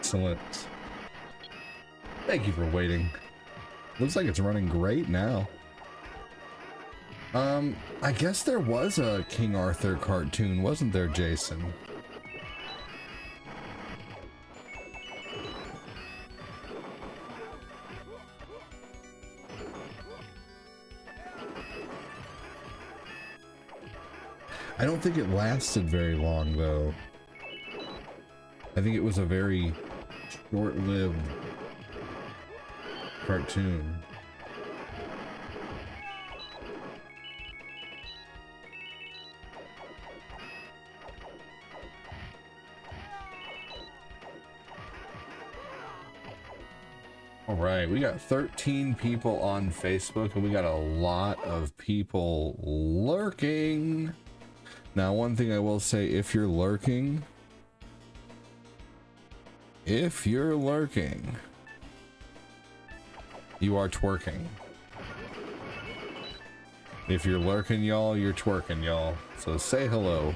Excellent. Thank you for waiting. Looks like it's running great now. I guess there was a King Arthur cartoon, wasn't there, Jason? I don't think it lasted very long, though. I think it was a very short-lived cartoon. All right, we got 13 people on Facebook, and we got a lot of people lurking. Now, one thing I will say, if you're lurking, you are twerking. If you're lurking, y'all, you're twerking, y'all. So say hello.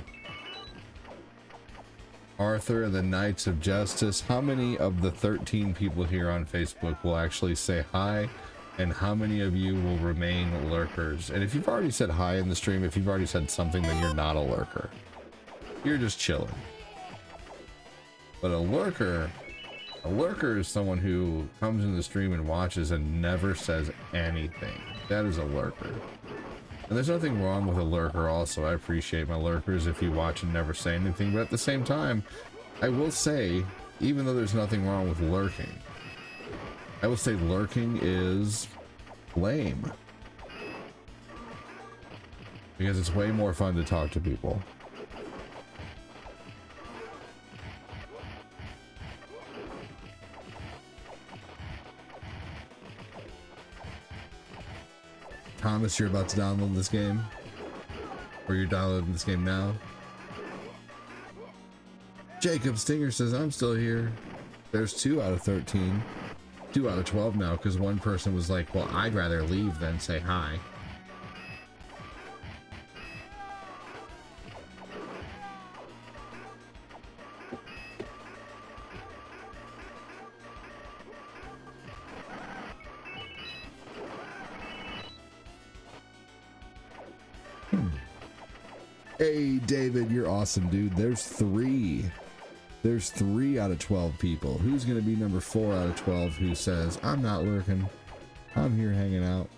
Arthur and the Knights of Justice. How many of the 13 people here on Facebook will actually say hi? And how many of you will remain lurkers? And if you've already said hi in the stream, if you've already said something, then you're not a lurker. You're just chilling. But a lurker is someone who comes in the stream and watches and never says anything. That is a lurker. And there's nothing wrong with a lurker also. I appreciate my lurkers if you watch and never say anything. But at the same time, I will say, even though there's nothing wrong with lurking, I will say lurking is lame. Because it's way more fun to talk to people. Thomas, you're about to download this game? Or you're downloading this game now? Jacob Stinger says, I'm still here. There's 2 out of 13. 2 out of 12 now, because one person was like, well, I'd rather leave than say hi. Hey, David, you're awesome, dude. There's 3 out of 12 people. Who's going to be number 4 out of 12 who says, I'm not lurking, I'm here hanging out?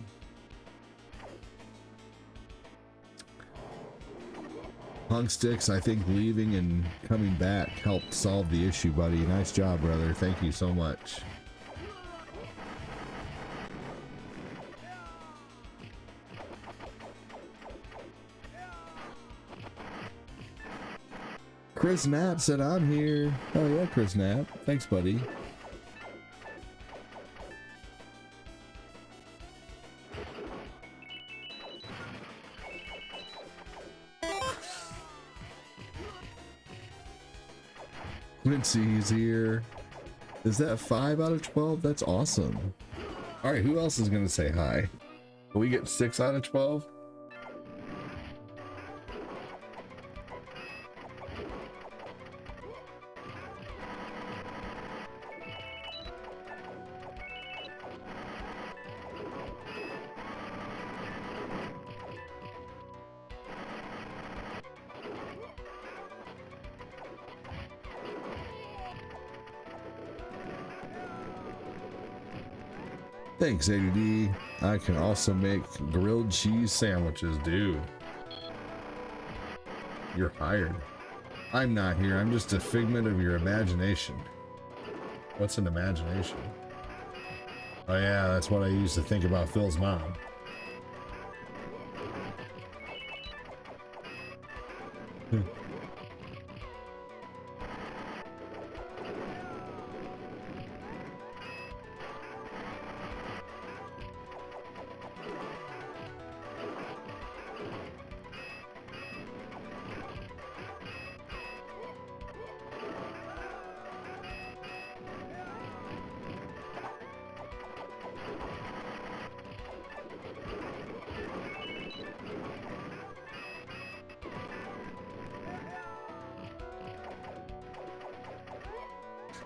Punk Sticks, I think leaving and coming back helped solve the issue, buddy. Nice job, brother. Thank you so much. Chris Knapp said, I'm here. Oh yeah, Chris Knapp. Thanks, buddy. Quincy's here. Is that 5 out of 12? That's awesome. All right, who else is going to say hi? Will we get 6 out of 12? Thanks, ADD. I can also make grilled cheese sandwiches, dude. You're hired. I'm not here. I'm just a figment of your imagination. What's an imagination? Oh yeah, that's what I used to think about Phil's mom.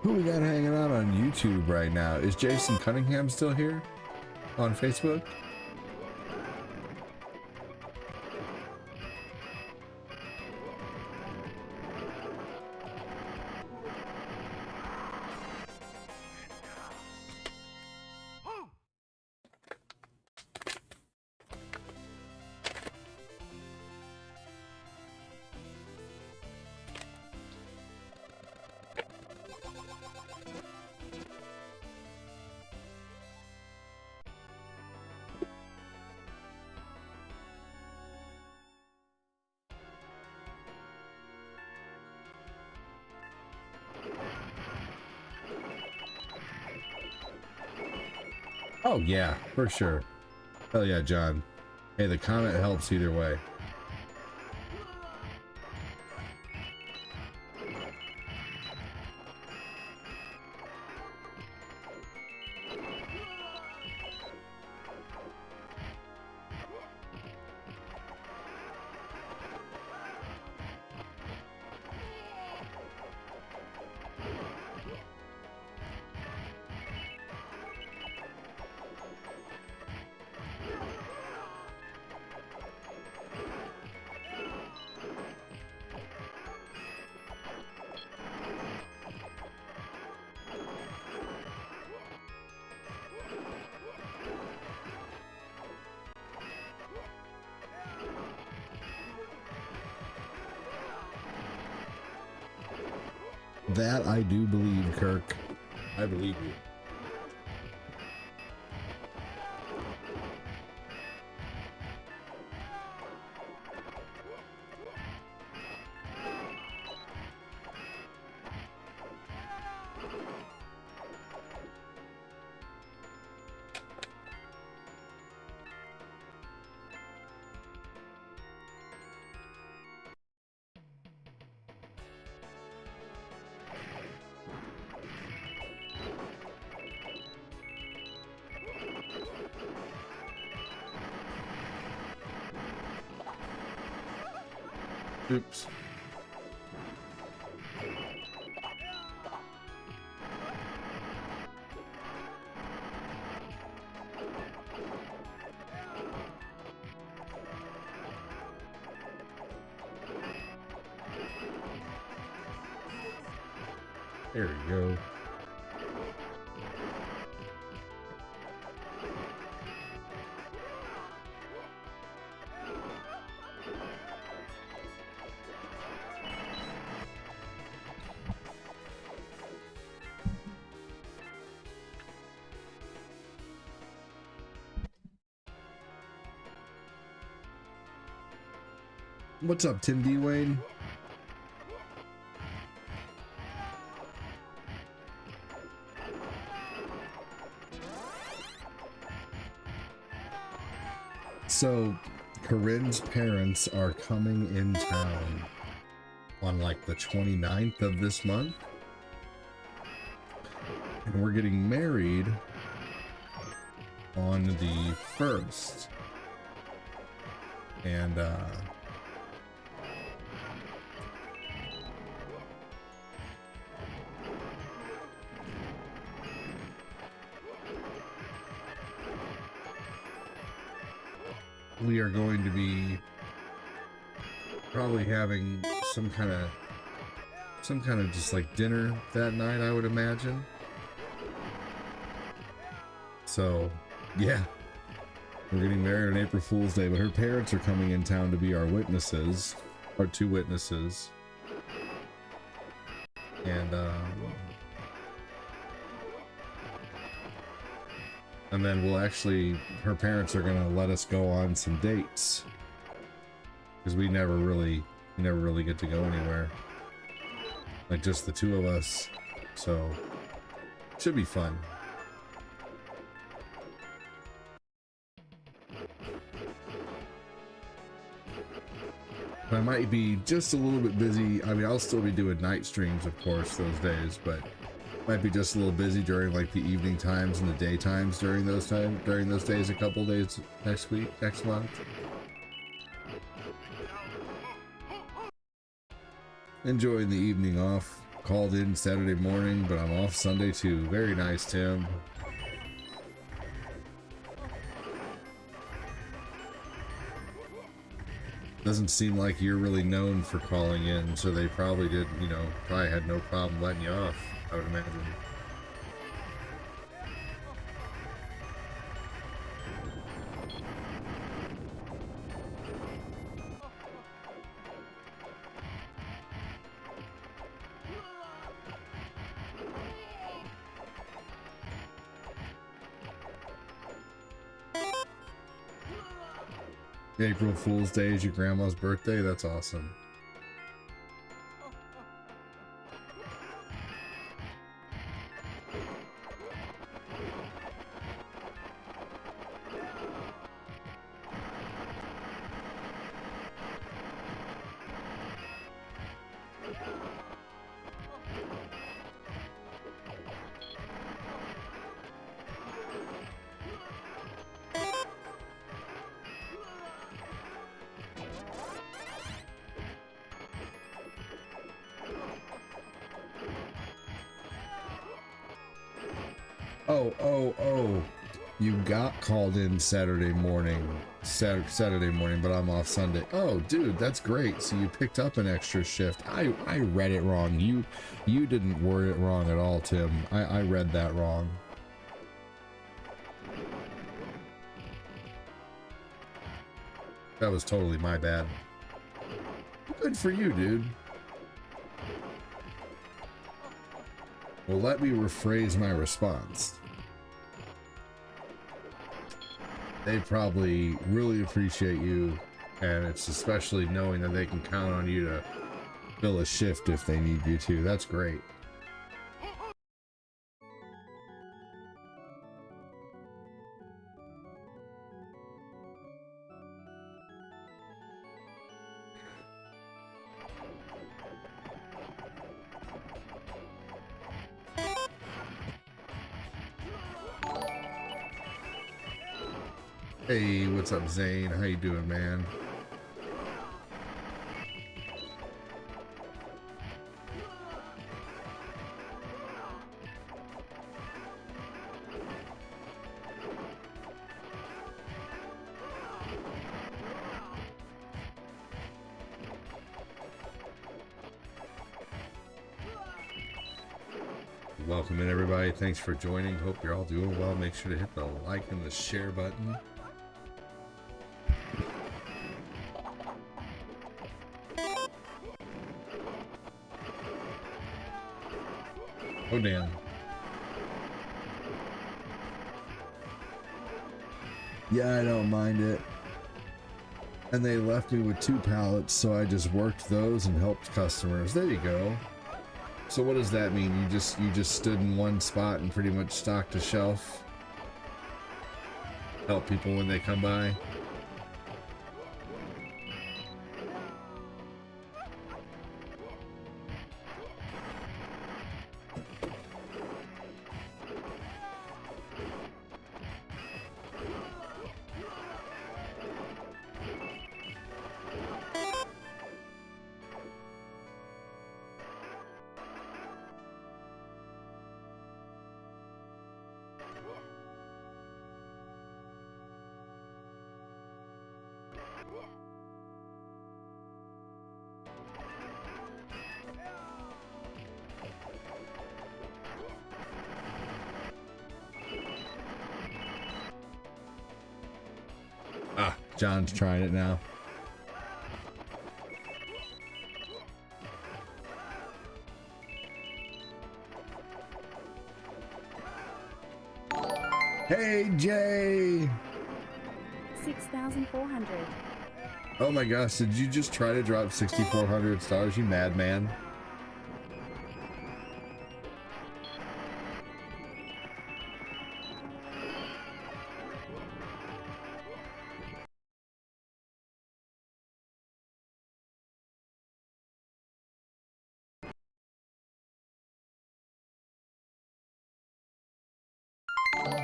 Who we got hanging out on YouTube right now? Is Jason Cunningham still here on Facebook? Oh yeah, for sure. Hell yeah, John. Hey, the comment helps either way. That I do believe, Kirk. I believe you. Oops. There we go. What's up, Tim D. Wayne? So, Corinne's parents are coming in town on like the 29th of this month. And we're getting married on the 1st. And, we are going to be probably having some kind of just like dinner that night, I would imagine. So, yeah, we're getting married on April Fool's Day, but her parents are coming in town to be our witnesses, our two witnesses. And then we'll actually, her parents are gonna let us go on some dates, because we never really get to go anywhere, like just the two of us. So should be fun. I might be just a little bit busy. I mean, I'll still be doing night streams, of course, those days, but might be just a little busy during like the evening times and the day times during those days, a couple days next month. Enjoying the evening off. called in Saturday morning, but I'm off Sunday too. Very nice, Tim. Doesn't seem like you're really known for calling in, so they probably did, you know, probably had no problem letting you off, I would imagine. April Fool's Day is your grandma's birthday? That's awesome. Oh, you got called in Saturday morning, but I'm off Sunday. Oh, dude, that's great. So you picked up an extra shift. I read it wrong. You didn't word it wrong at all, Tim. I read that wrong. That was totally my bad. Good for you, dude. Well, let me rephrase my response. They probably really appreciate you, and it's especially knowing that they can count on you to fill a shift if they need you to. That's great. Hey, what's up, Zane? How you doing, man? Welcome in, everybody. Thanks for joining. Hope you're all doing well. Make sure to hit the like and the share button. Oh, damn. Yeah, I don't mind it. And they left me with 2 pallets, so I just worked those and helped customers. There you go. So what does that mean? You just stood in one spot and pretty much stocked a shelf? Help people when they come by? John's trying it now. Hey, Jay! 6,400. Oh my gosh, did you just try to drop 6,400 stars, you madman?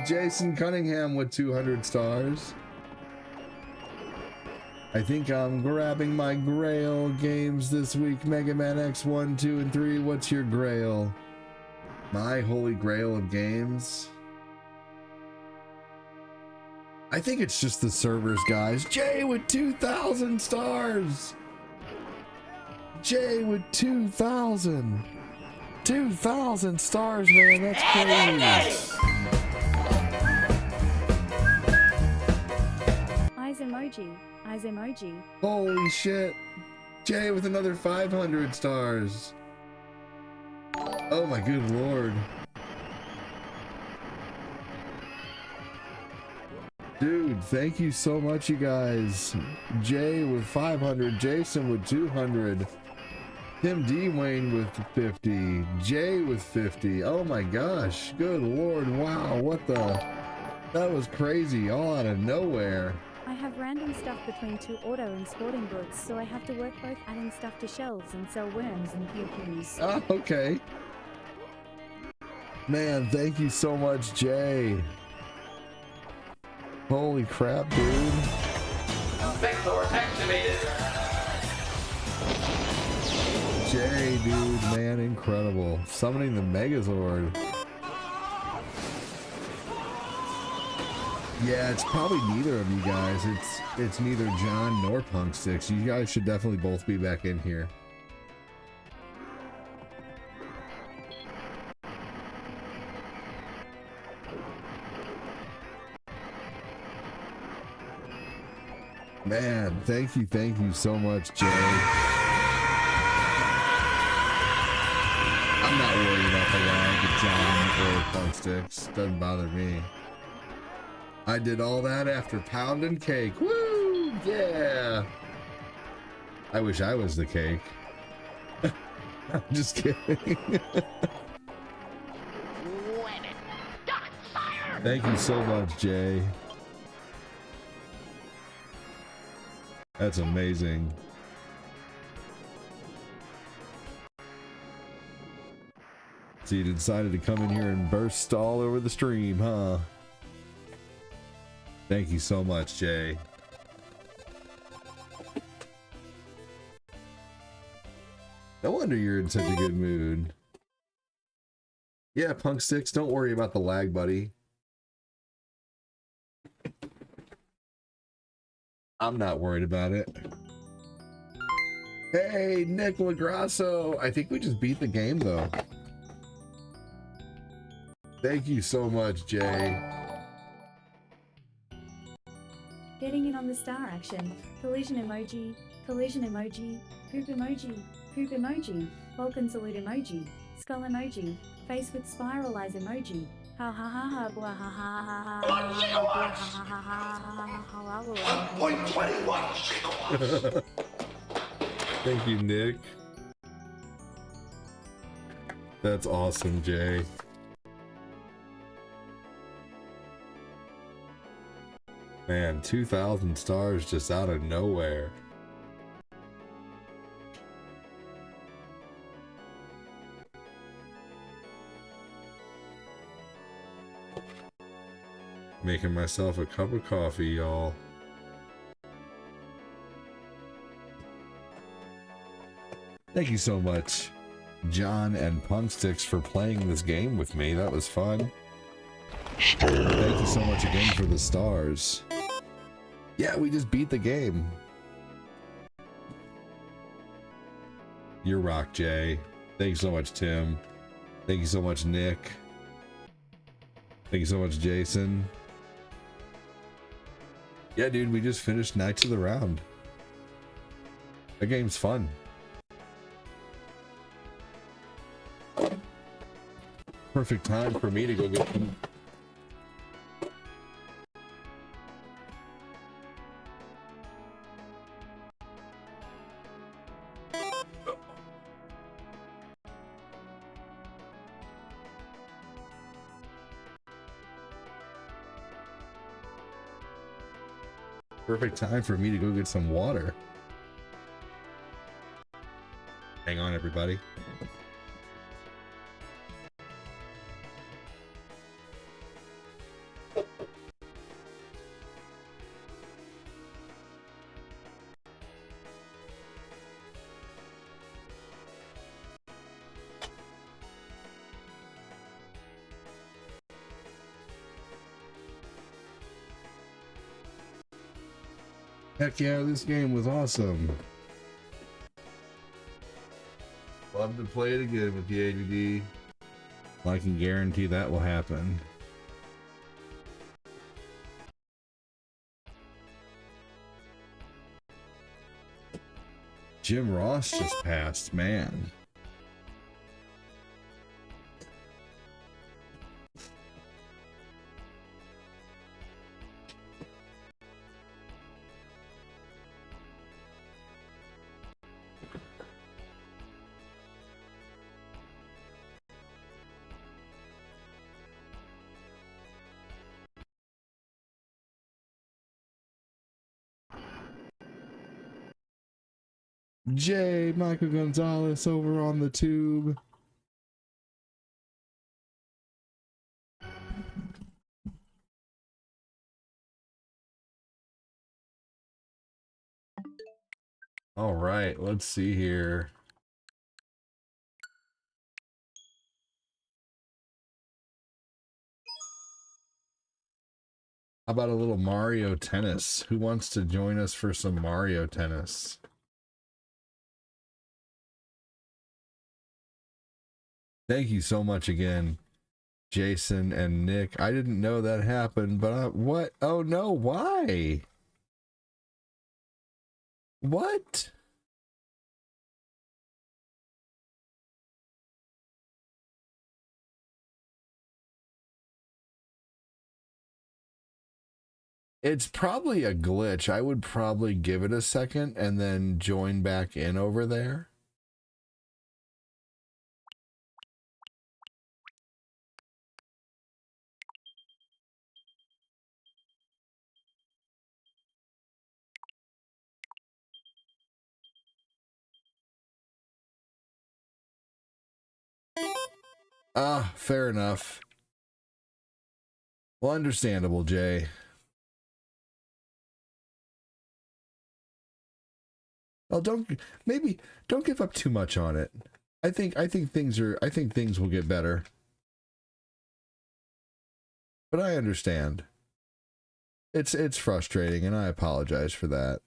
Jason Cunningham with 200 stars. I think I'm grabbing my Grail games this week. Mega Man X1, 2, and 3. What's your Grail? My holy Grail of games? I think it's just the servers, guys. Jay with 2,000 stars. Jay with 2,000. 2,000 stars, man. That's crazy. Eyes emoji. Eyes emoji. Holy shit. Jay with another 500 stars. Oh my good lord. Dude, thank you so much, you guys. Jay with 500, Jason with 200, Tim D. Wayne with 50, Jay with 50. Oh my gosh, good lord, wow, what the? That was crazy, all out of nowhere. I have random stuff between 2 auto and sporting goods, so I have to work both adding stuff to shelves and sell worms and pew-pews. Oh, okay. Man, thank you so much, Jay. Holy crap, dude. Jay, dude, man, incredible. Summoning the Megazord. Yeah, it's probably neither of you guys. It's neither John nor Punk Six. You guys should definitely both be back in here. Man, thank you so much, Jay. I'm not worried about the lag of John or Punk Sticks. Doesn't bother me. I did all that after pounding cake. Woo! Yeah! I wish I was the cake. I'm just kidding. Thank you so much, Jay. That's amazing. So you decided to come in here and burst all over the stream, huh? Thank you so much, Jay. No wonder you're in such a good mood. Yeah, Punk Six, don't worry about the lag, buddy. I'm not worried about it. Hey, Nick Lagrasso. I think we just beat the game, though. Thank you so much, Jay. Getting in on the star action. Collision emoji. Collision emoji. Poop emoji. Poop emoji. Vulcan salute emoji. Skull emoji. Face with spiral eyes emoji. Ha ha ha ha blah ha ha ha ha. 1.21 gigawatts. Thank you, Nick. That's awesome, Jay. Man, 2,000 stars just out of nowhere. Making myself a cup of coffee, y'all. Thank you so much, John and Punk Sticks, for playing this game with me. That was fun. Thank you so much again for the stars. Yeah, we just beat the game. You're rock, Jay. Thank you so much, Tim. Thank you so much, Nick. Thank you so much, Jason. Yeah, dude, we just finished Knights of the Round. That game's fun. Perfect time for me to go get them. Perfect time for me to go get some water. Hang on, everybody. Heck yeah, this game was awesome. Love to play it again with the ADD. I can guarantee that will happen. Jim Ross just passed, man. Jay Michael Gonzalez over on the tube. All right, let's see here. How about a little Mario Tennis? Who wants to join us for some Mario Tennis? Thank you so much again, Jason and Nick. I didn't know that happened, but what? Oh no, why? What? It's probably a glitch. I would probably give it a second and then join back in over there. Ah, fair enough. Well, understandable, Jay. Well, don't give up too much on it. I think things will get better. But I understand. It's frustrating, and I apologize for that.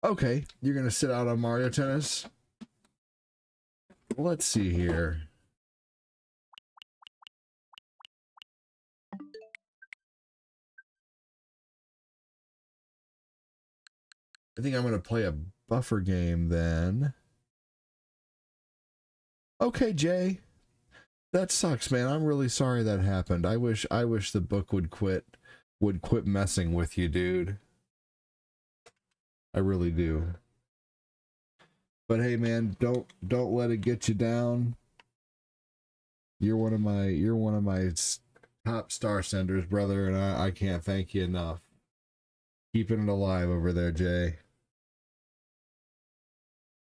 Okay, you're gonna sit out on Mario Tennis? Let's see here. I think I'm gonna play a buffer game then. Okay, Jay. That sucks, man. I'm really sorry that happened. I wish the book would quit messing with you, dude. I really do. But hey, man, don't let it get you down. You're one of my top star senders, brother, and I can't thank you enough. Keeping it alive over there, Jay.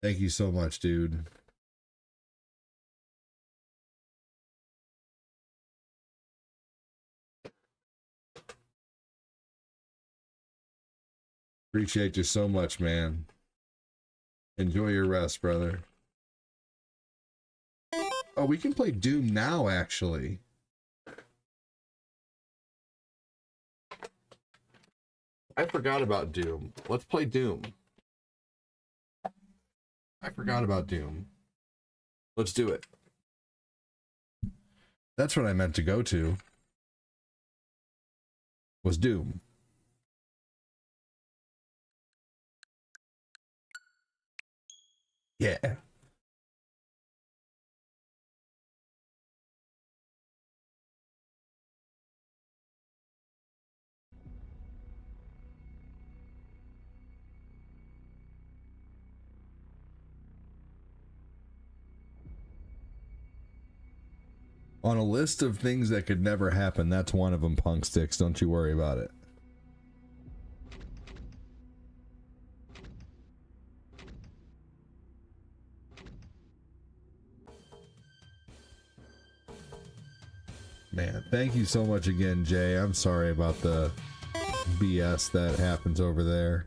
Thank you so much, dude. Appreciate you so much, man. Enjoy your rest, brother. Oh, we can play Doom now, actually. I forgot about Doom. Let's play Doom. I forgot about Doom. Let's do it. That's what I meant to go to. Was Doom. Yeah. On a list of things that could never happen, that's one of them, Punk Sticks. Don't you worry about it. Man, thank you so much again, Jay. I'm sorry about the BS that happens over there.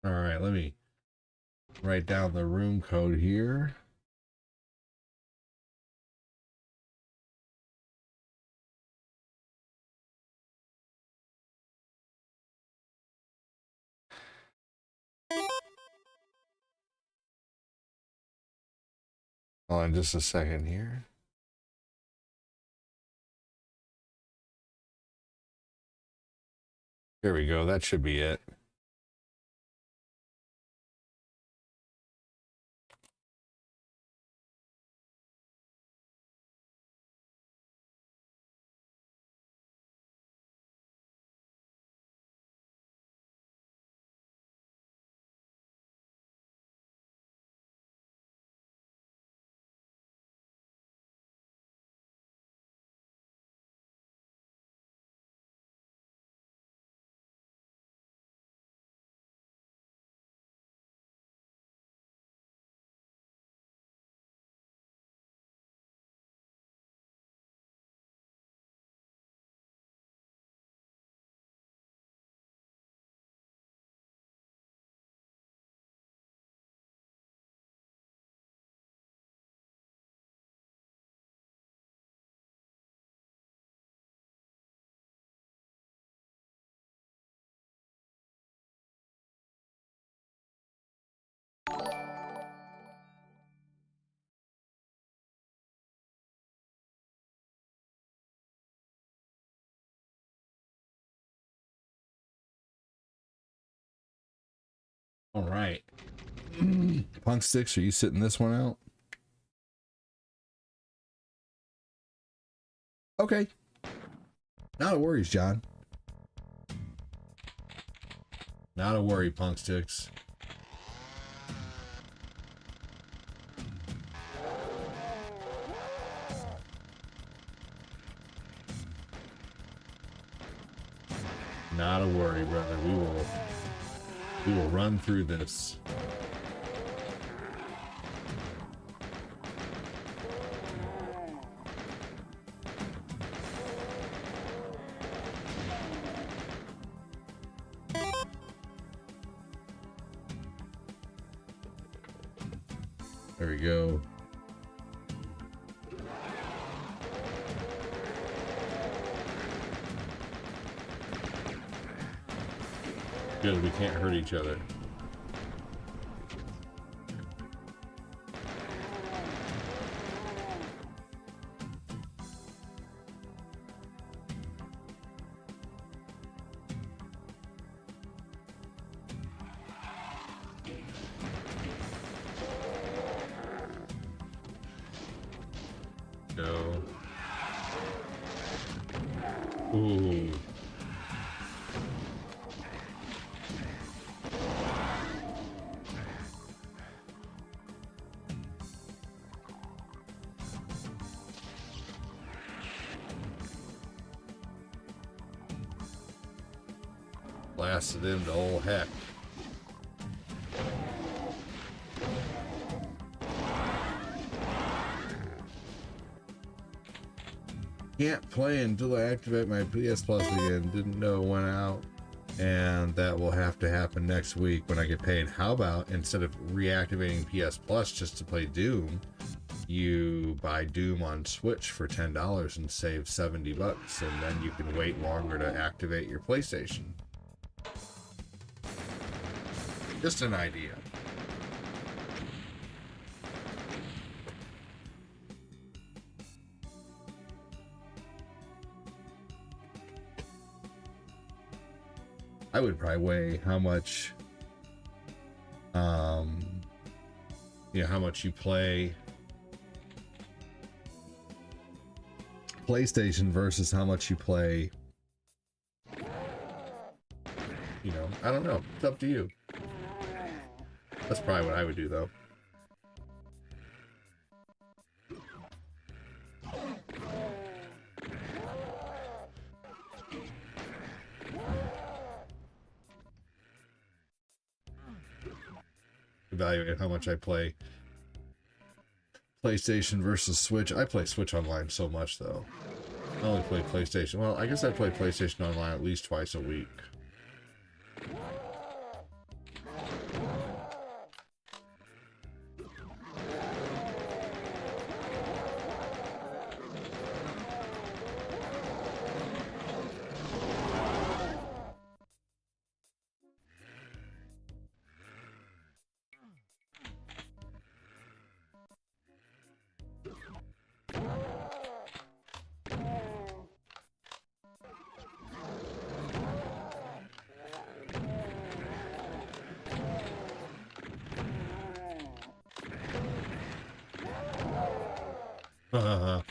All right, let me write down the room code here. Hold on just a second here. There we go. That should be it. All right. Punk Sticks, are you sitting this one out? Okay. Not a worries, John. Not a worry, Punk Sticks. Not a worry, brother. We will run through this. There we go. Good, we can't hurt each other. Go. Ooh. Blasted him to old heck. Can't play until I activate my PS Plus again. Didn't know it went out. And that will have to happen next week when I get paid. How about instead of reactivating PS Plus just to play Doom, you buy Doom on Switch for $10 and save $70, and then you can wait longer to activate your PlayStation. Just an idea. I would probably weigh how much, how much you play PlayStation versus how much you play, I don't know. It's up to you. That's probably what I would do, though. Evaluate how much I play PlayStation versus Switch. I play Switch Online so much, though. I only play PlayStation. Well, I guess I play PlayStation Online at least twice a week. I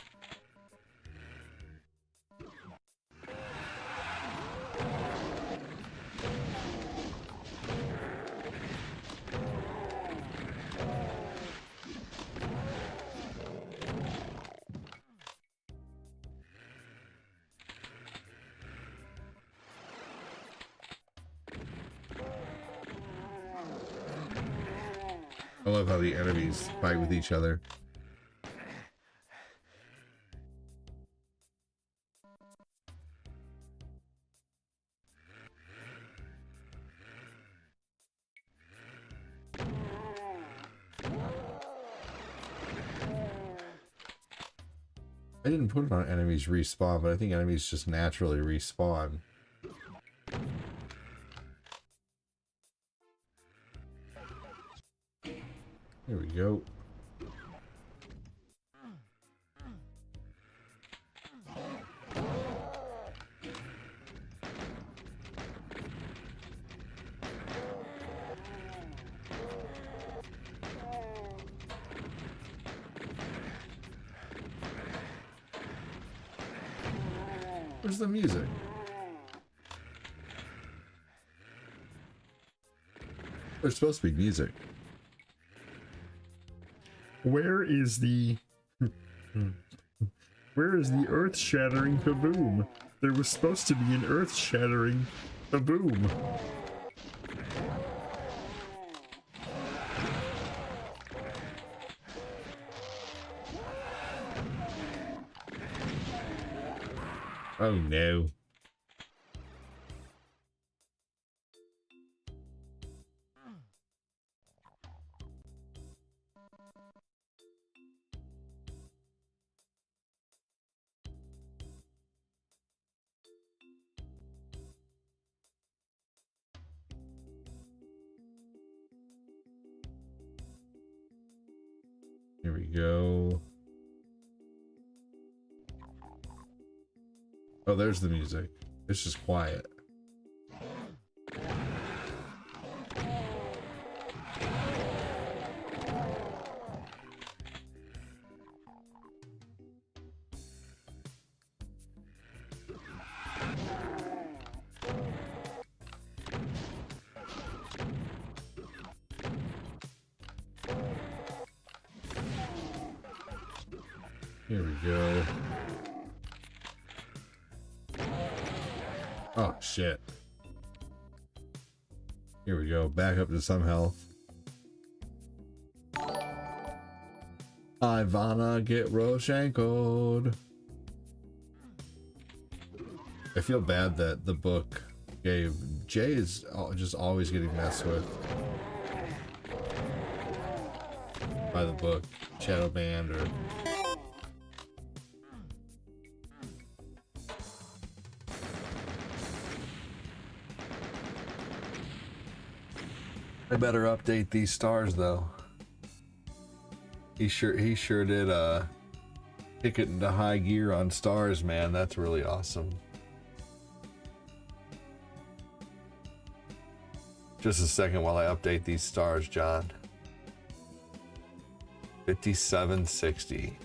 love how the enemies fight with each other. I didn't put it on enemies respawn, but I think enemies just naturally respawn. Here we go. Where's the music? There's supposed to be music. Where is the earth-shattering kaboom? There was supposed to be an earth-shattering kaboom. Oh no. Here we go. Oh, there's the music. It's just quiet. Here we go. Oh, shit. Here we go. Back up to some health. Ivana, get Roshankoed. I feel bad that the book gave... Jay is just always getting messed with by the book. Shadow Band or... I better update these stars though. He sure did kick it into high gear on stars, man. That's really awesome. Just a second while I update these stars, John. 5760.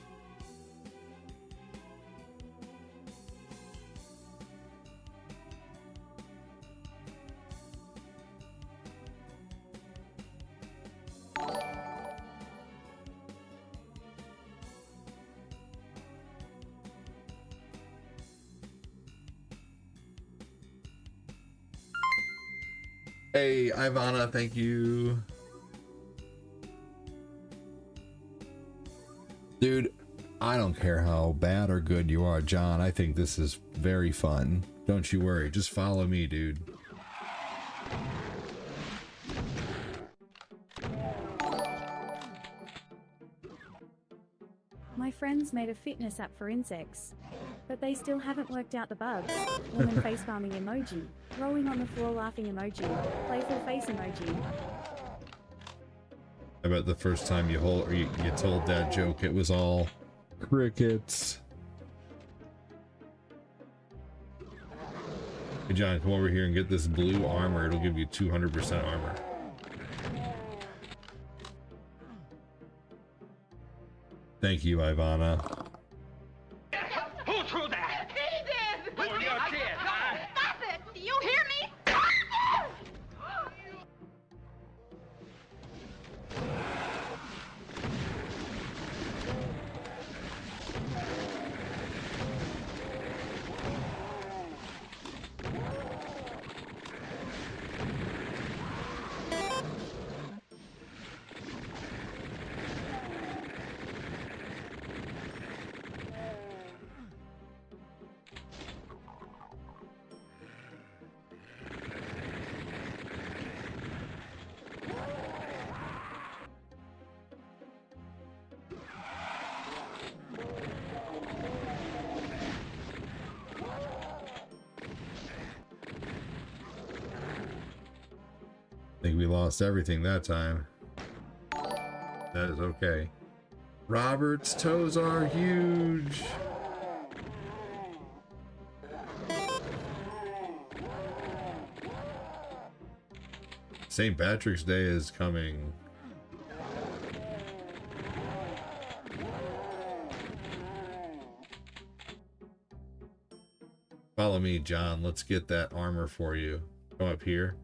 Hey, Ivana, thank you. Dude, I don't care how bad or good you are, John. I think this is very fun. Don't you worry. Just follow me, dude. My friends made a fitness app for insects, but they still haven't worked out the bugs. Woman face palming emoji, rolling on the floor laughing emoji, playful face emoji. I bet the first time you told that joke, it was all crickets. Hey John, come over here and get this blue armor. It'll give you 200% armor. Thank you, Ivana. through there. He did. Well, you're dead, huh? Stop it. Do you hear me? I think we lost everything that time. That is okay. Robert's toes are huge. St. Patrick's Day is coming. Follow me, John. Let's get that armor for you. Come up here.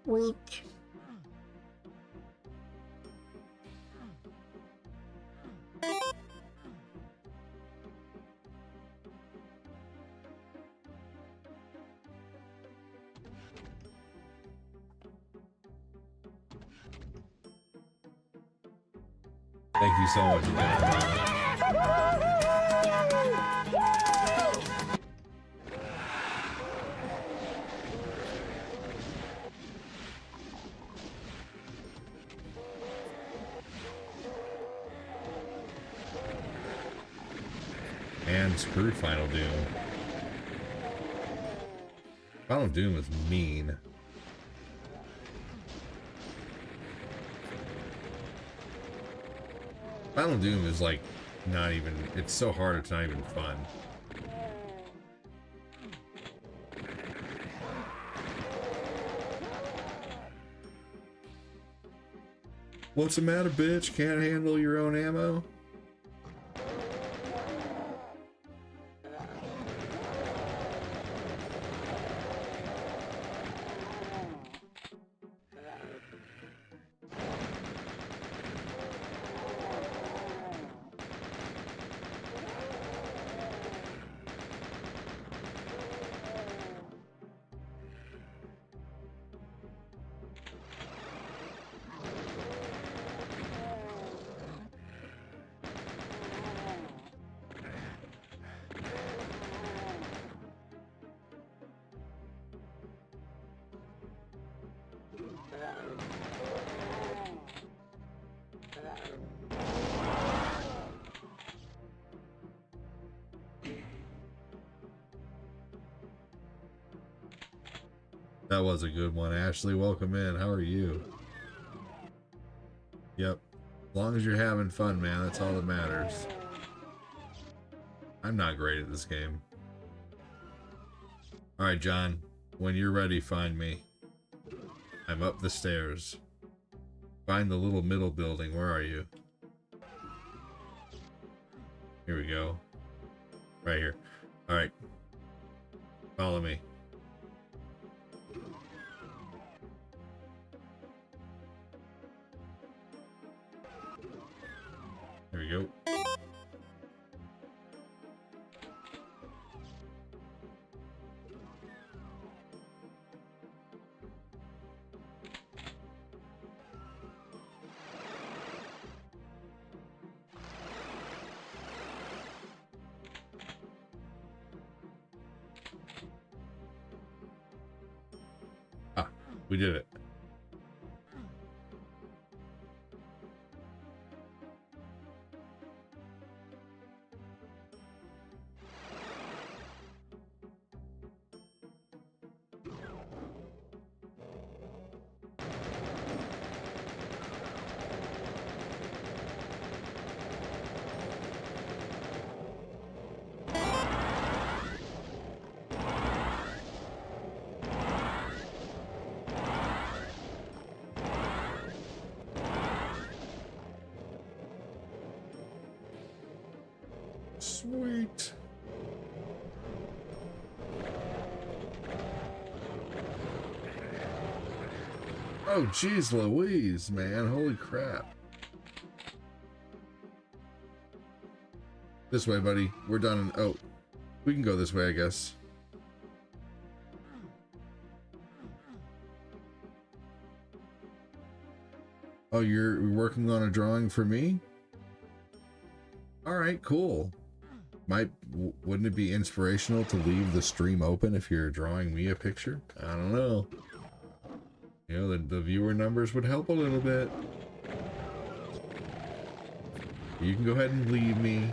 Weak. Thank you so much, John. And screw Final Doom. Final Doom is mean. Final Doom is like not even, it's so hard it's not even fun. What's the matter, bitch? Can't handle your own ammo? That was a good one, Ashley. Welcome in. How are you? Yep. As long as you're having fun, man, that's all that matters. I'm not great at this game. Alright, John. When you're ready, find me. I'm up the stairs. Find the little middle building. Where are you? Here we go. Right here. Alright. Follow me. There we go. Ah, we did it. Sweet. Oh, geez, Louise, man. Holy crap. This way, buddy. We're done. Oh, we can go this way, I guess. Oh, you're working on a drawing for me? All right, cool. Wouldn't it be inspirational to leave the stream open if you're drawing me a picture? I don't know. You know, the viewer numbers would help a little bit. You can go ahead and leave me.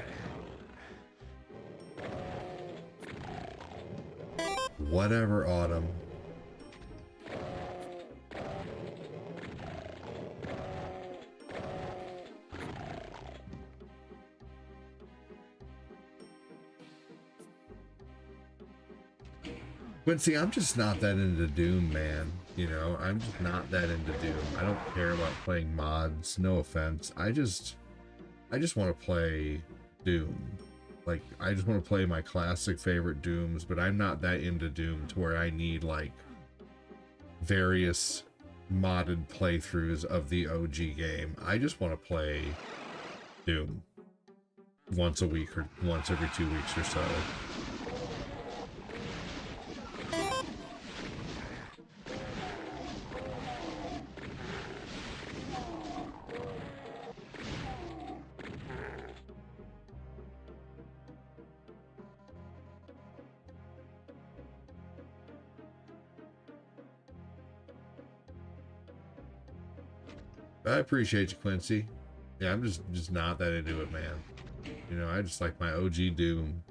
Whatever, Autumn. Quincy, I'm just not that into Doom, man. You know, I'm just not that into Doom. I don't care about playing mods. No offense. I just want to play Doom. Like, I just want to play my classic favorite Dooms, but I'm not that into Doom to where I need, like, various modded playthroughs of the OG game. I just want to play Doom once a week or once every 2 weeks or so. I appreciate you, Quincy. Yeah, I'm just not that into it, man. You know, I just like my OG Doom.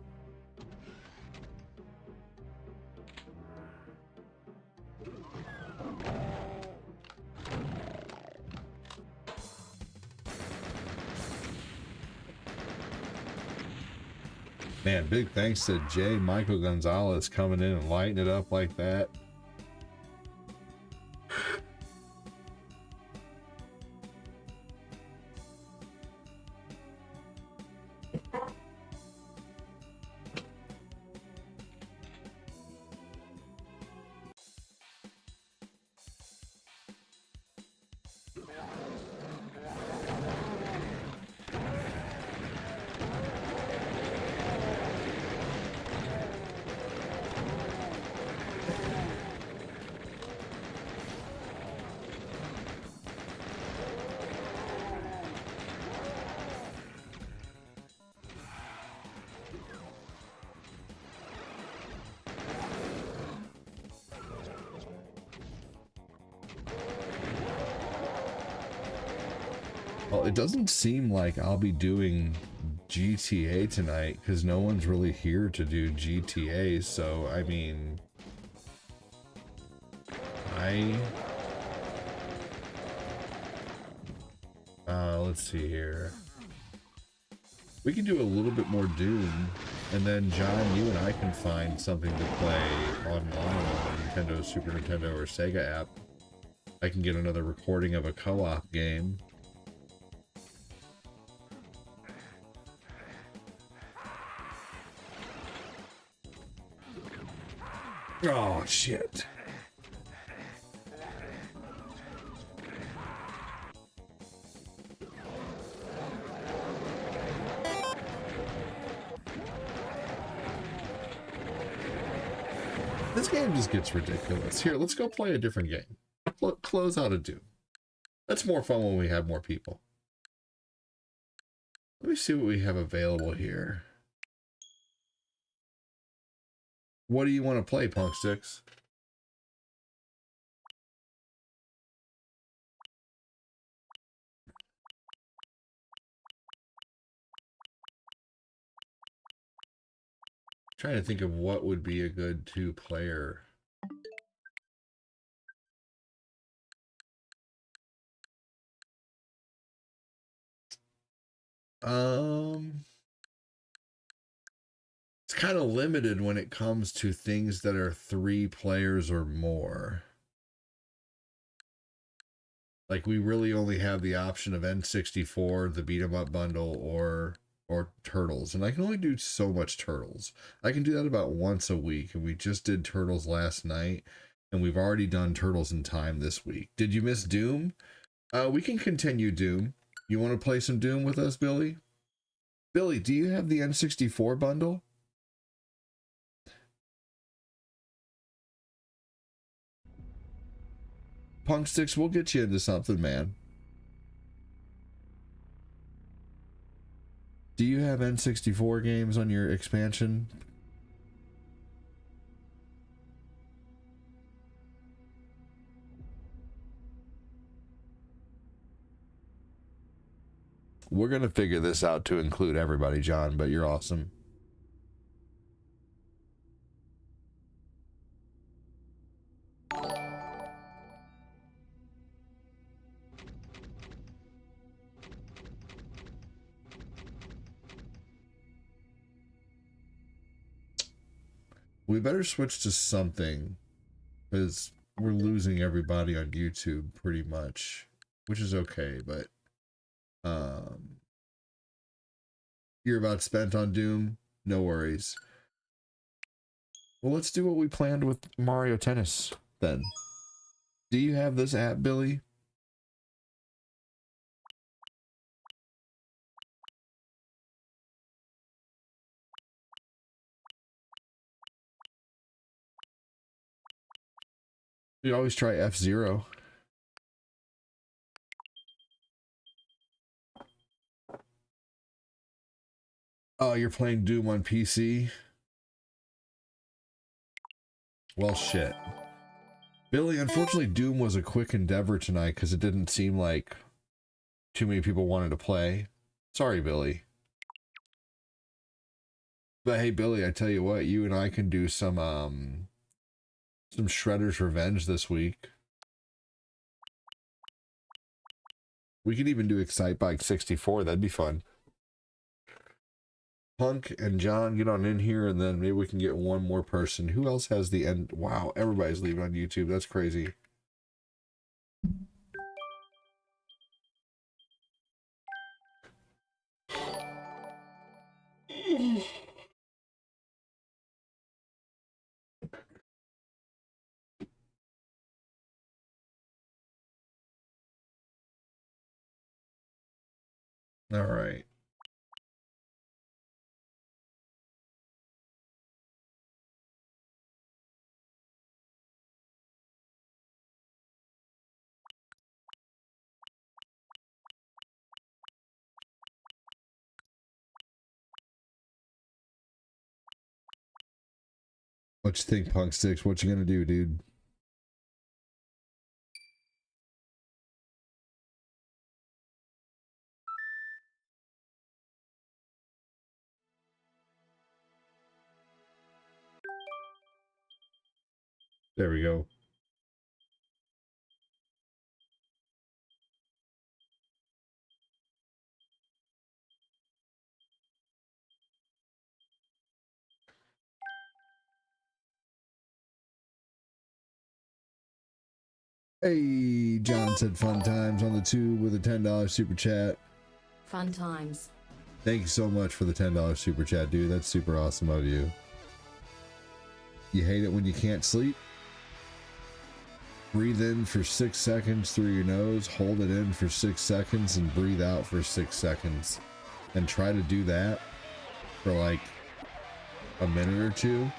Man, big thanks to J. Michael Gonzalez coming in and lighting it up like that. Well, it doesn't seem like I'll be doing GTA tonight because no one's really here to do GTA. So, I mean, let's see here. We can do a little bit more Doom, and then John, you and I can find something to play online on the Nintendo, Super Nintendo, or Sega app. I can get another recording of a co-op game. Oh, shit. This game just gets ridiculous. Here, let's go play a different game. Close out of Doom. That's more fun when we have more people. Let me see what we have available here. What do you want to play, Punk Sticks? Trying to think of what would be a good two-player. It's kind of limited when it comes to things that are 3 players or more. Like, we really only have the option of N64, the beat 'em up bundle, or or turtles, and I can only do so much turtles. I can do that about once a week, and we just did turtles last night, and we've already done turtles in time this week. Did you miss Doom? We can continue Doom. You want to play some Doom with us, Billy? Billy, do you have the N64 bundle? Punk Sticks, we'll get you into something, man. Do you have N64 games on your expansion? We're going to figure this out to include everybody, John, but you're awesome. We better switch to something, because we're losing everybody on YouTube pretty much, which is okay, but you're about spent on Doom? No worries. Well, let's do what we planned with Mario Tennis then. Do you have this app, Billy? You always try F-Zero. Oh, you're playing Doom on PC? Well, shit. Billy, unfortunately, Doom was a quick endeavor tonight because it didn't seem like too many people wanted to play. Sorry, Billy. But hey, Billy, I tell you what, you and I can do some Shredder's Revenge this week. We could even do Excite Bike 64. That'd be fun. Punk and John, get on in here, and then maybe we can get one more person. Who else has the end? Wow, everybody's leaving on YouTube. That's crazy. All right. What you think, Punk Sticks? What you gonna do, dude? There we go. Hey, John said fun times on the tube with a $10 super chat. Fun times. Thank you so much for the $10 super chat, dude. That's super awesome of you. You hate it when you can't sleep? Breathe in for 6 seconds through your nose, hold it in for 6 seconds, and breathe out for 6 seconds. And try to do that for like a minute or two.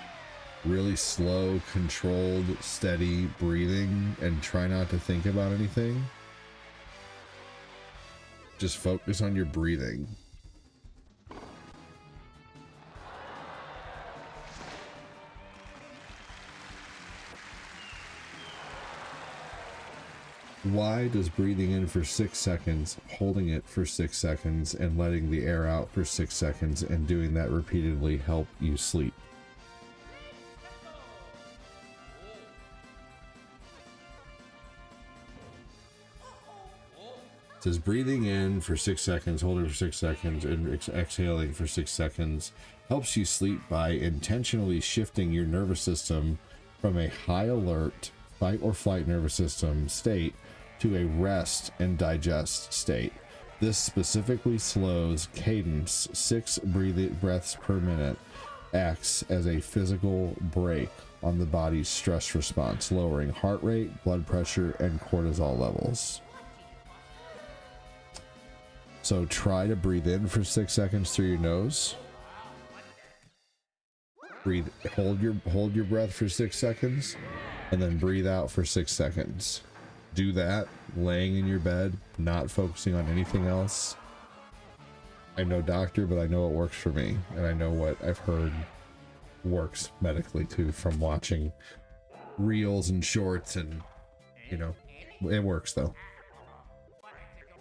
Really slow, controlled, steady breathing, and try not to think about anything. Just focus on your breathing. Why does breathing in for 6 seconds, holding it for 6 seconds, and letting the air out for 6 seconds, and doing that repeatedly help you sleep? It says breathing in for 6 seconds, holding for 6 seconds, and exhaling for 6 seconds helps you sleep by intentionally shifting your nervous system from a high alert, fight or flight nervous system state to a rest and digest state. This specifically slows cadence 6 breaths per minute, acts as a physical brake on the body's stress response, lowering heart rate, blood pressure, and cortisol levels. So try to breathe in for 6 seconds through your nose. Breathe, hold your breath for 6 seconds, and then breathe out for 6 seconds. Do that laying in your bed, not focusing on anything else. I'm no doctor, but I know it works for me, and I know what I've heard works medically too from watching reels and shorts, and you know, it works though.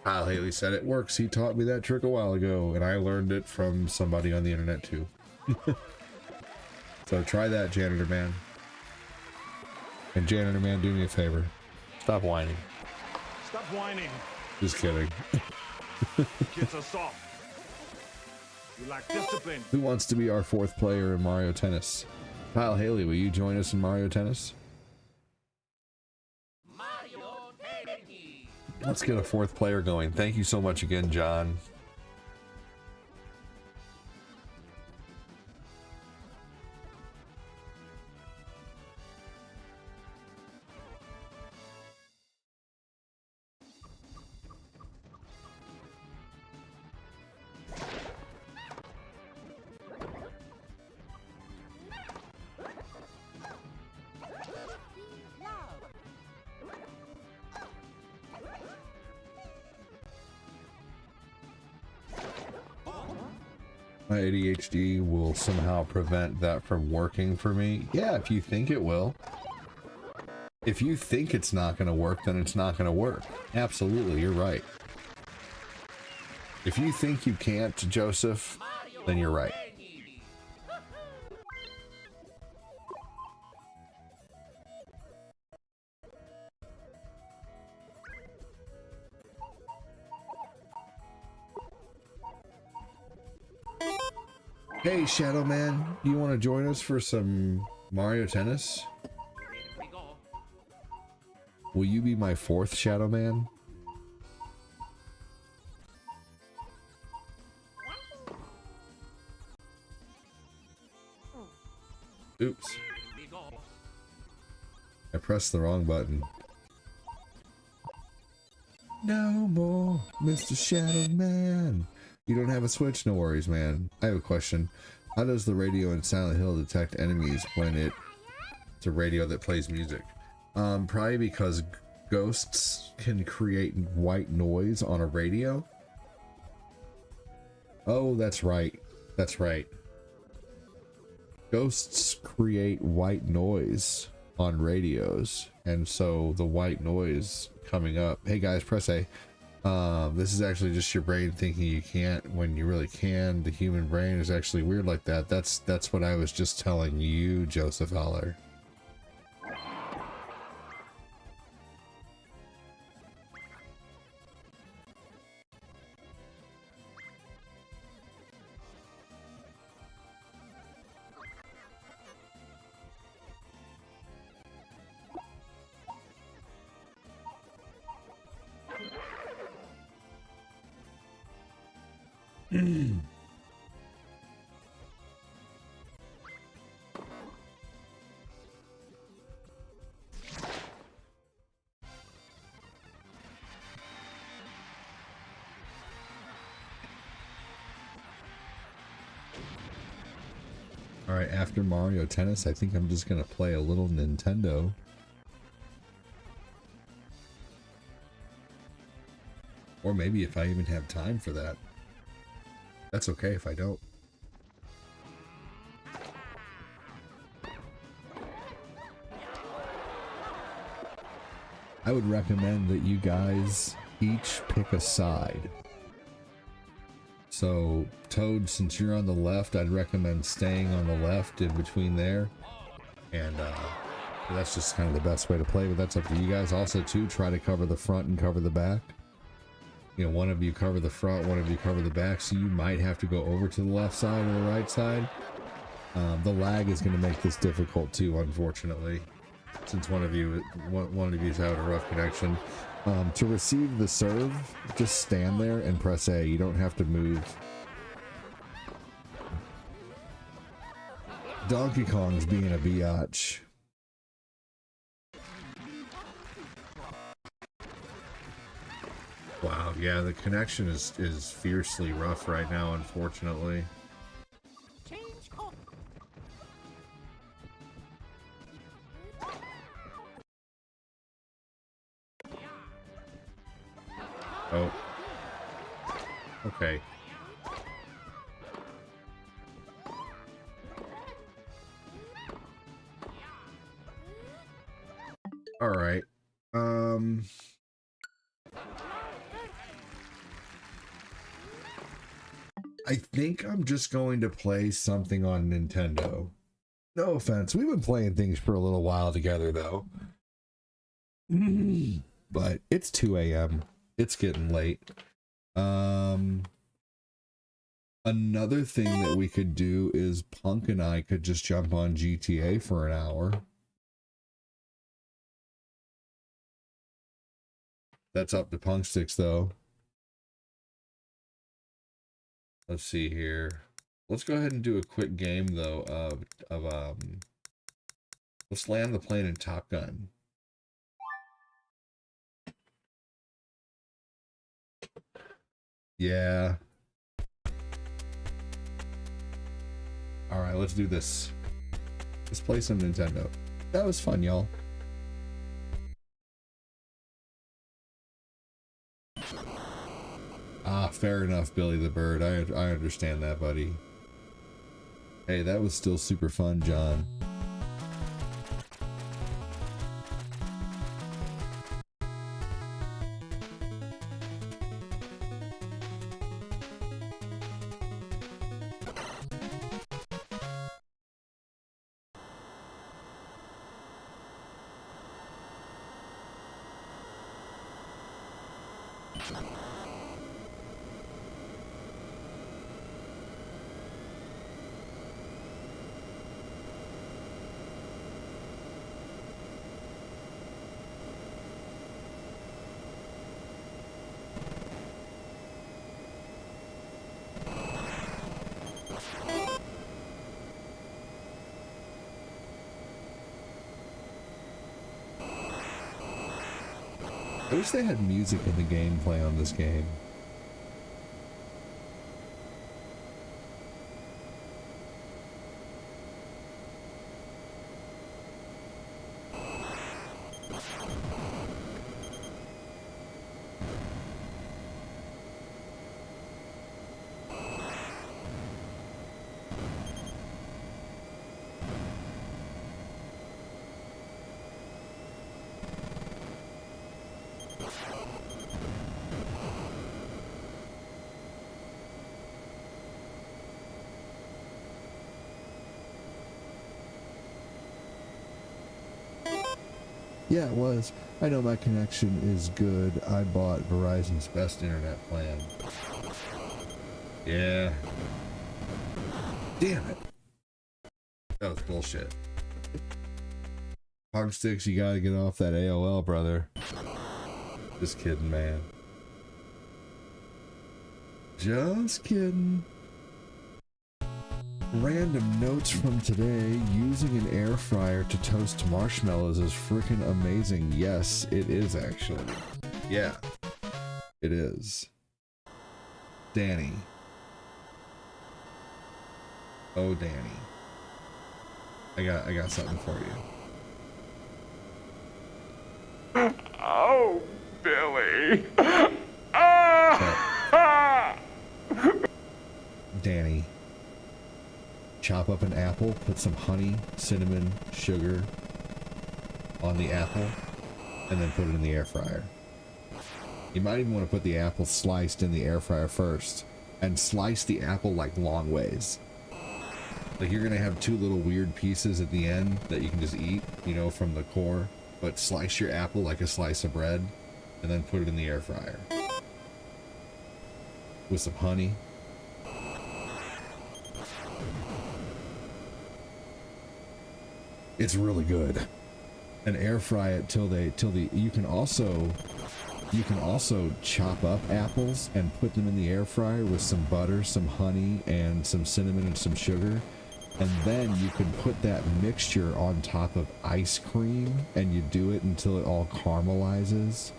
Kyle Haley said it works. He taught me that trick a while ago, and I learned it from somebody on the internet too. So try that, Janitor Man. And Janitor Man, do me a favor. Stop whining. Stop whining. Just kidding. Kids are soft. You lack discipline. Who wants to be our 4th player in Mario Tennis? Kyle Haley, will you join us in Mario Tennis? Let's get a 4th player going. Thank you so much again, John. My ADHD will somehow prevent that from working for me. Yeah, if you think it will. If you think it's not going to work, then it's not going to work. Absolutely, you're right. If you think you can't, Joseph, then you're right. Hey, Shadow Man, do you want to join us for some Mario Tennis? Will you be my 4th Shadow Man? Oops. I pressed the wrong button. No more, Mr. Shadow Man. You don't have a Switch? No worries, man. I have a question. How does the radio in Silent Hill detect enemies when it's a radio that plays music? Probably because ghosts can create white noise on a radio. Oh, that's right. That's right. Ghosts create white noise on radios, and so the white noise coming up. Hey guys, press A. This is actually just your brain thinking you can't when you really can. The human brain is actually weird like that. That's what I was just telling you, Joseph Haller. Alright, after Mario Tennis, I think I'm just gonna play a little Nintendo. Or maybe if I even have time for that. That's okay if I don't. I would recommend that you guys each pick a side. So, Toad, since you're on the left, I'd recommend staying on the left in between there. And that's just kind of the best way to play, but that's up to you guys. Also, too, try to cover the front and cover the back. You know, one of you cover the front, one of you cover the back, so you might have to go over to the left side or the right side. The lag is going to make this difficult too, unfortunately, since one of you's having a rough connection. To receive the serve, just stand there and press A. You don't have to move. Donkey Kong's being a biatch. Wow, yeah, the connection is fiercely rough right now, unfortunately. Oh. Okay. All right. I think I'm just going to play something on Nintendo. No offense. We've been playing things for a little while together, though. But it's 2 a.m. It's getting late. Another thing that we could do is Punk and I could just jump on GTA for an hour. That's up to Punk Sticks, though. Let's see here. Let's go ahead and do a quick game, though, of let's land the plane in Top Gun. Yeah. All right, let's do this. Let's play some Nintendo. That was fun, y'all. Ah, fair enough, Billy the Bird. I understand that, buddy. Hey, that was still super fun, John. I wish they had music in the gameplay on this game. Yeah, it was. I know my connection is good. I bought Verizon's best internet plan. Yeah. Damn it. That was bullshit. Hog Sticks, you gotta get off that AOL, brother. Just kidding, man. Just kidding. Random notes from today. Using an air fryer to toast marshmallows is freaking amazing. Yes, it is actually. Yeah, it is. Danny. Oh, Danny. I got something for you. Oh, Billy. Danny. Chop up an apple, put some honey, cinnamon, sugar on the apple, and then put it in the air fryer. You might even want to put the apple sliced in the air fryer first, and slice the apple like long ways. Like you're gonna have two little weird pieces at the end that you can just eat, you know, from the core, but slice your apple like a slice of bread, and then put it in the air fryer. With some honey. It's really good. And air fry it till the you can also You can also chop up apples and put them in the air fryer with some butter, some honey, and some cinnamon and some sugar. And then you can put that mixture on top of ice cream, and you do it until it all caramelizes.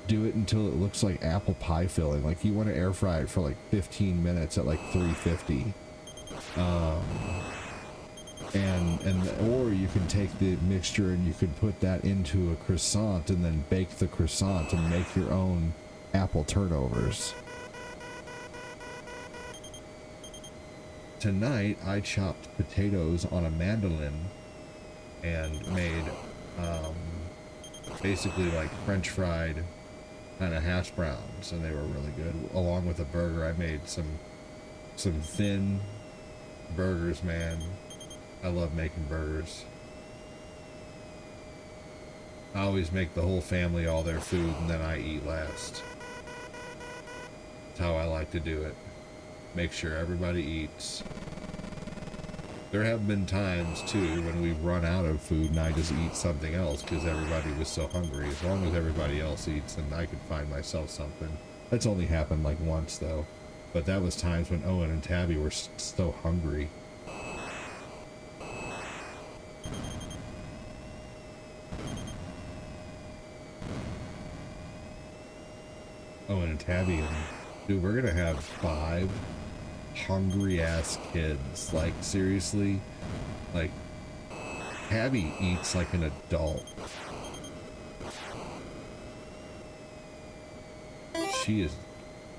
Do it until it looks like apple pie filling. Like, you want to air fry it for like 15 minutes at like 350. Or you can take the mixture and you can put that into a croissant and then bake the croissant and make your own apple turnovers. Tonight I chopped potatoes on a mandolin and made basically like French fried kind of hash browns, and they were really good. Along with a burger, I made some thin burgers, man. I love making burgers. I always make the whole family all their food and then I eat last. That's how I like to do it. Make sure everybody eats. There have been times too when we've run out of food and I just eat something else because everybody was so hungry. As long as everybody else eats, then I could find myself something. That's only happened like once though. But that was times when Owen and Tabby were so hungry. Owen and Tabby, and dude, we're gonna have 5 hungry ass kids. Like, seriously, like, Tabby eats like an adult. She is,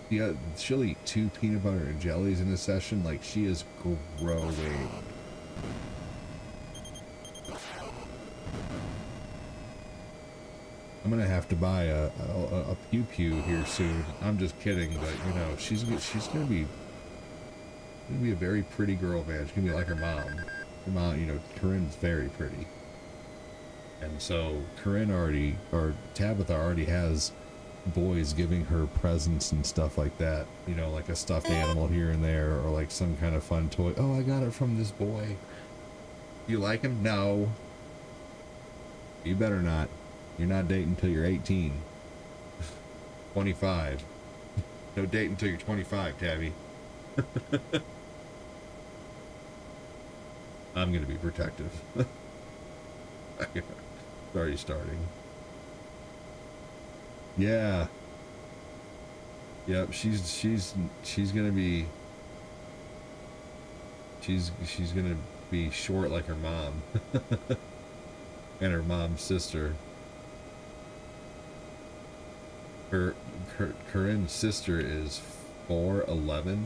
yeah, she'll eat 2 peanut butter and jellies in a session. Like, she is growing. I'm gonna have to buy a Pew Pew here soon. I'm just kidding, but you know, she's gonna be a very pretty girl, man. She's gonna be like her mom. Her mom, you know, Corinne's very pretty, and so Tabitha already has boys giving her presents and stuff like that. You know, like a stuffed animal here and there, or like some kind of fun toy. Oh, I got it from this boy. You like him? No. You better not. You're not dating until you're 18. 25. No date until you're 25, Tabby. I'm gonna be protective. It's already starting. Yeah. Yep, she's gonna be short like her mom. And her mom's sister. Corinne's sister is 4'11",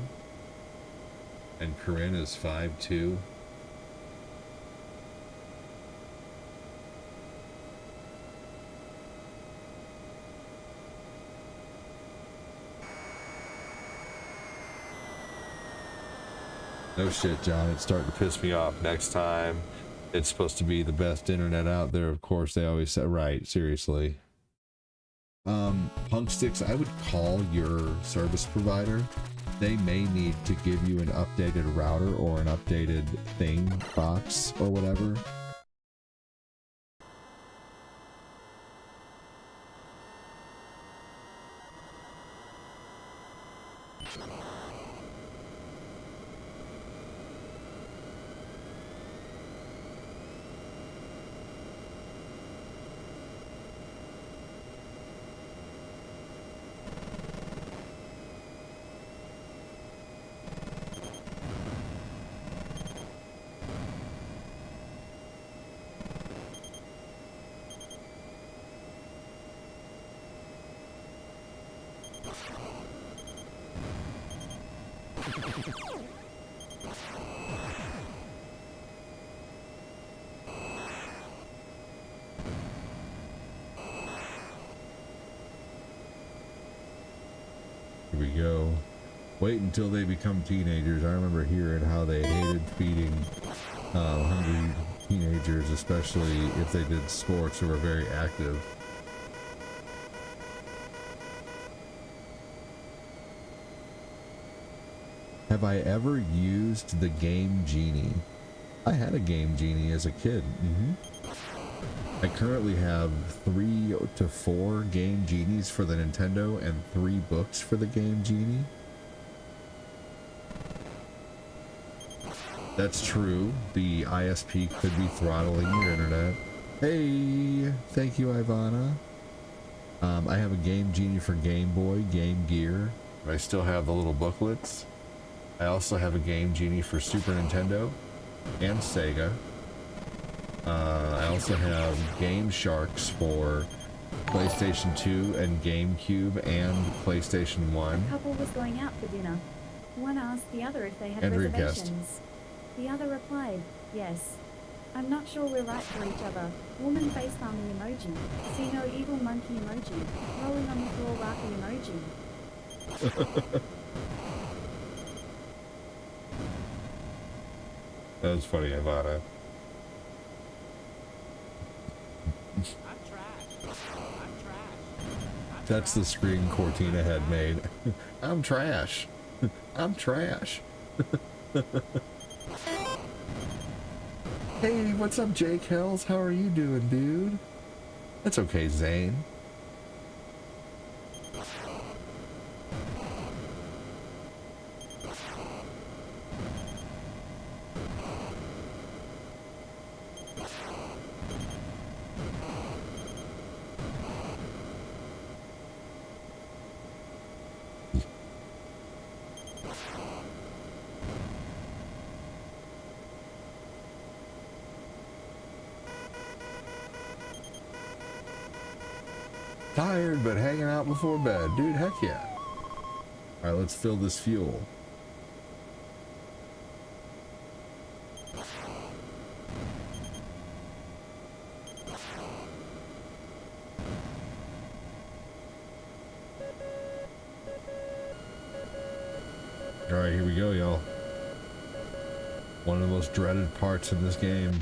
and Corinne is 5'2". No shit, John. It's starting to piss me off. Next time, it's supposed to be the best internet out there. Of course, they always say, right, seriously. Punk Sticks, I would call your service provider. They may need to give you an updated router or an updated thing box or whatever. Here we go. Wait until they become teenagers. I remember hearing how they hated feeding hungry teenagers, especially if they did sports or were very active. Have I ever used the Game Genie? I had a Game Genie as a kid. I currently have 3 to 4 Game Genies for the Nintendo and 3 books for the Game Genie. That's true. The ISP could be throttling your internet. Hey, thank you, Ivana. I have a Game Genie for Game Boy, Game Gear. I still have the little booklets. I also have a Game Genie for Super Nintendo and Sega. I also have Game Sharks for PlayStation 2 and GameCube and PlayStation 1. Couple was going out for dinner. One asked the other if they had And Dreamcast. reservations. The other replied, yes. I'm not sure we're right for each other. Woman face palming emoji. See no evil monkey emoji. Rolling on the floor laughing emoji. That was funny, Ivana. That's the screen Cortina had made. I'm trash. I'm trash. Hey, what's up, Jake Hells? How are you doing, dude? That's okay, Zane. Tired, but hanging out before bed. Dude, heck yeah. Alright, let's fill this fuel. Alright, here we go, y'all. One of the most dreaded parts in this game.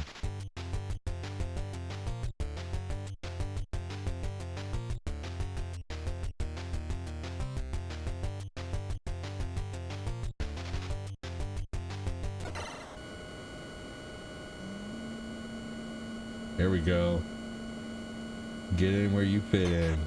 Here we go. Get in where you fit in.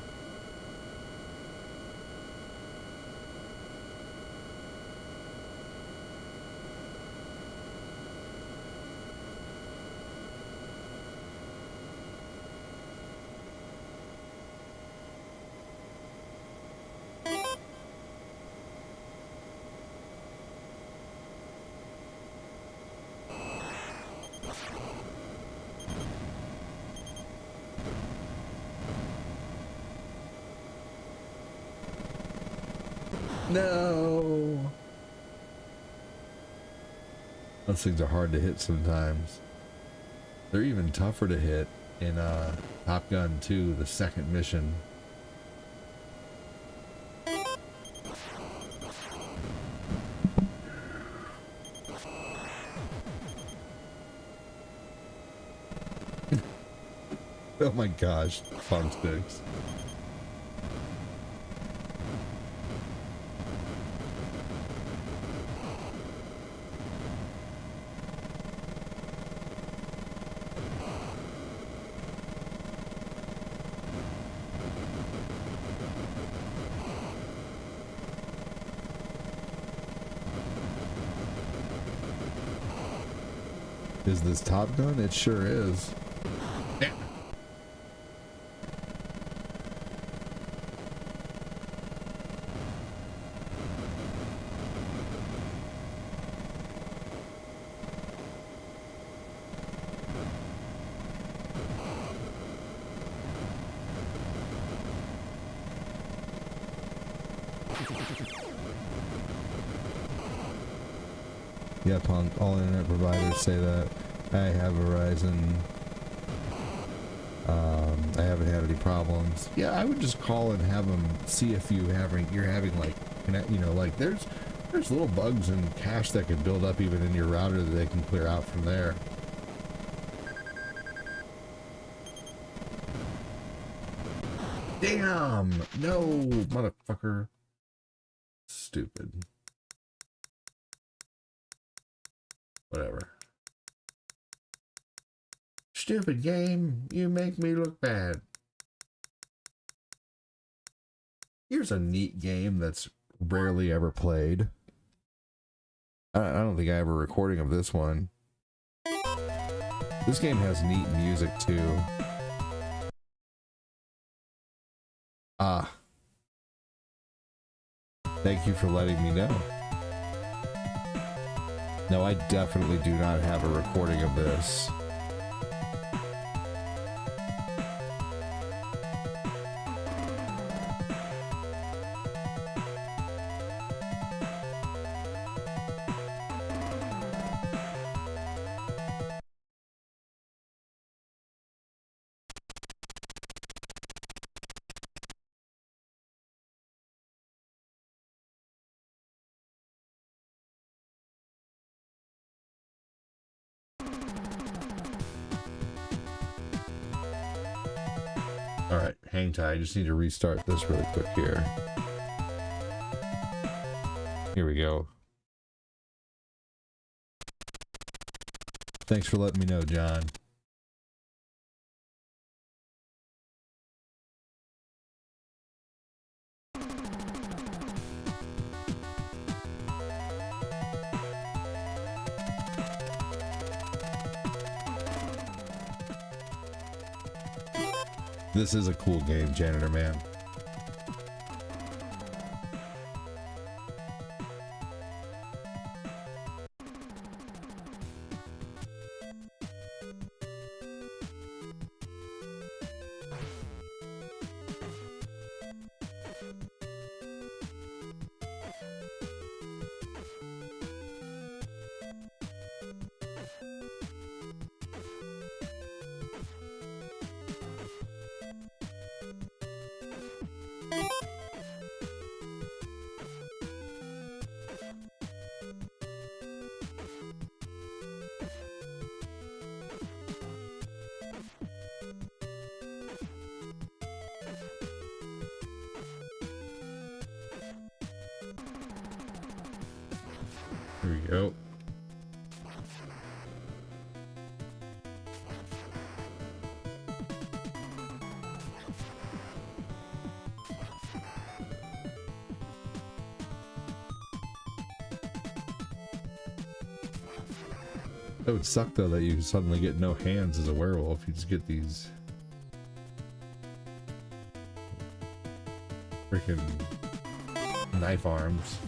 No. Those things are hard to hit sometimes. They're even tougher to hit in Top Gun 2, the second mission. Oh my gosh, fun sticks. Is this Top Gun? It sure is. Yeah, Punk. All internet providers say that. I have Verizon. I haven't had any problems. Yeah, I would just call and have them see if you're having like, you know, like there's little bugs and cache that can build up even in your router that they can clear out from there. Damn! No, motherfucker. Stupid. Whatever. Stupid game, you make me look bad. Here's a neat game that's rarely ever played. I don't think I have a recording of this one. This game has neat music too. Ah. Thank you for letting me know. No, I definitely do not have a recording of this. All right, hang tight. I just need to restart this really quick here. Here we go. Thanks for letting me know, John. This is a cool game, Janitor Man. Here we go. That would suck though that you suddenly get no hands as a werewolf. You just get these freaking knife arms.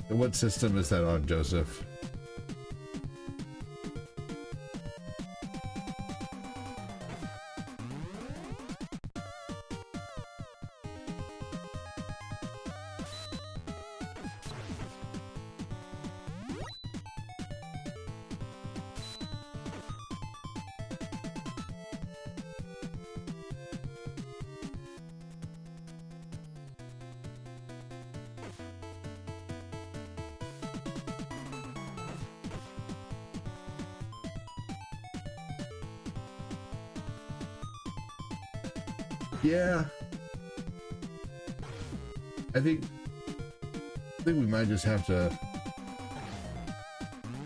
What system is that on, Joseph? Yeah, I think we might just have to.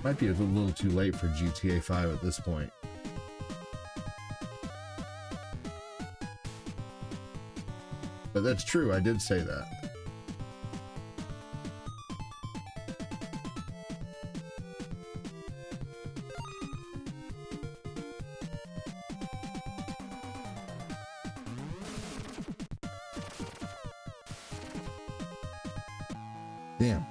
Might be a little too late for GTA 5 at this point. But that's true. I did say that. Damn.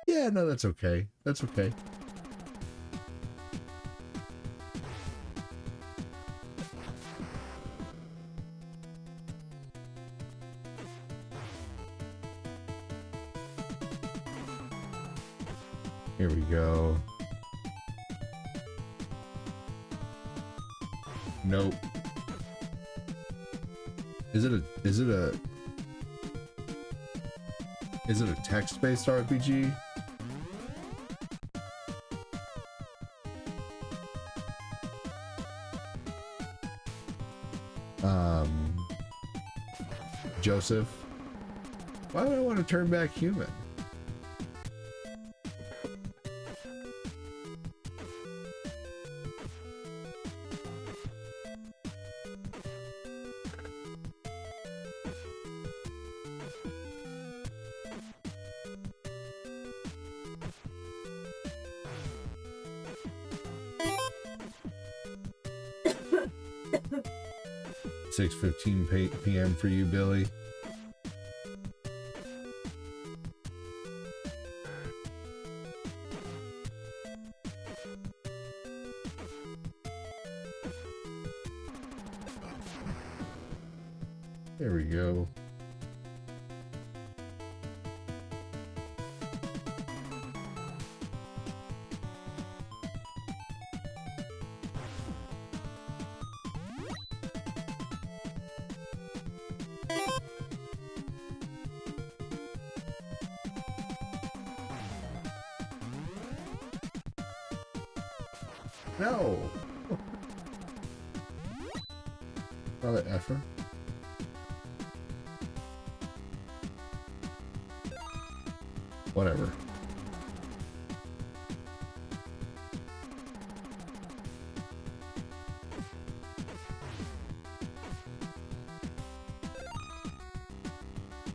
Yeah, no, that's okay. That's okay. Here we go. Nope. Is it a text-based RPG? Joseph, why would I want to turn back human? PM for you, Billy. There we go. No. Another effort. Whatever.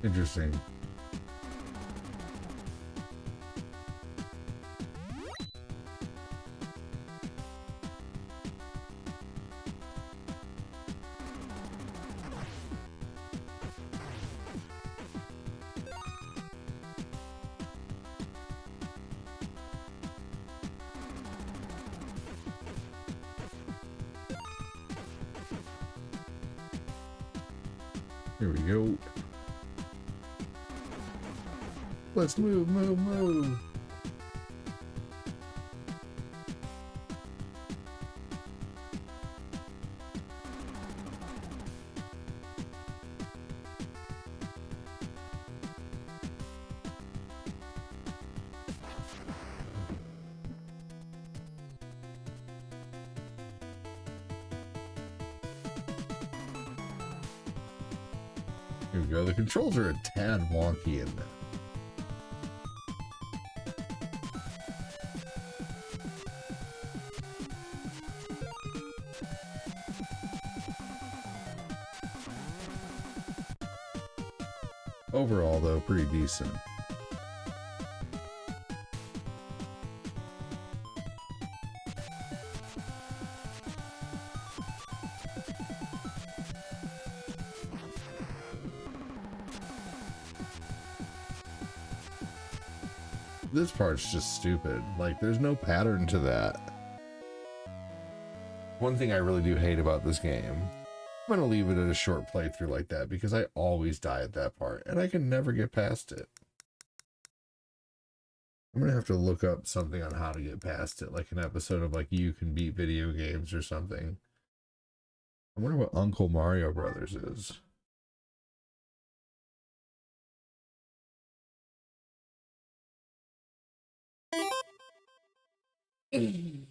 Interesting. Here we go. Let's move, move, move. Here we go. The controls are a tad wonky in that. Overall, though, pretty decent. This part's just stupid. Like, there's no pattern to that. One thing I really do hate about this game, I'm gonna leave it at a short playthrough like that because I always die at that part and I can never get past it. I'm gonna have to look up something on how to get past it, like an episode of like You Can Beat Video Games or something. I wonder what Uncle Mario Brothers is.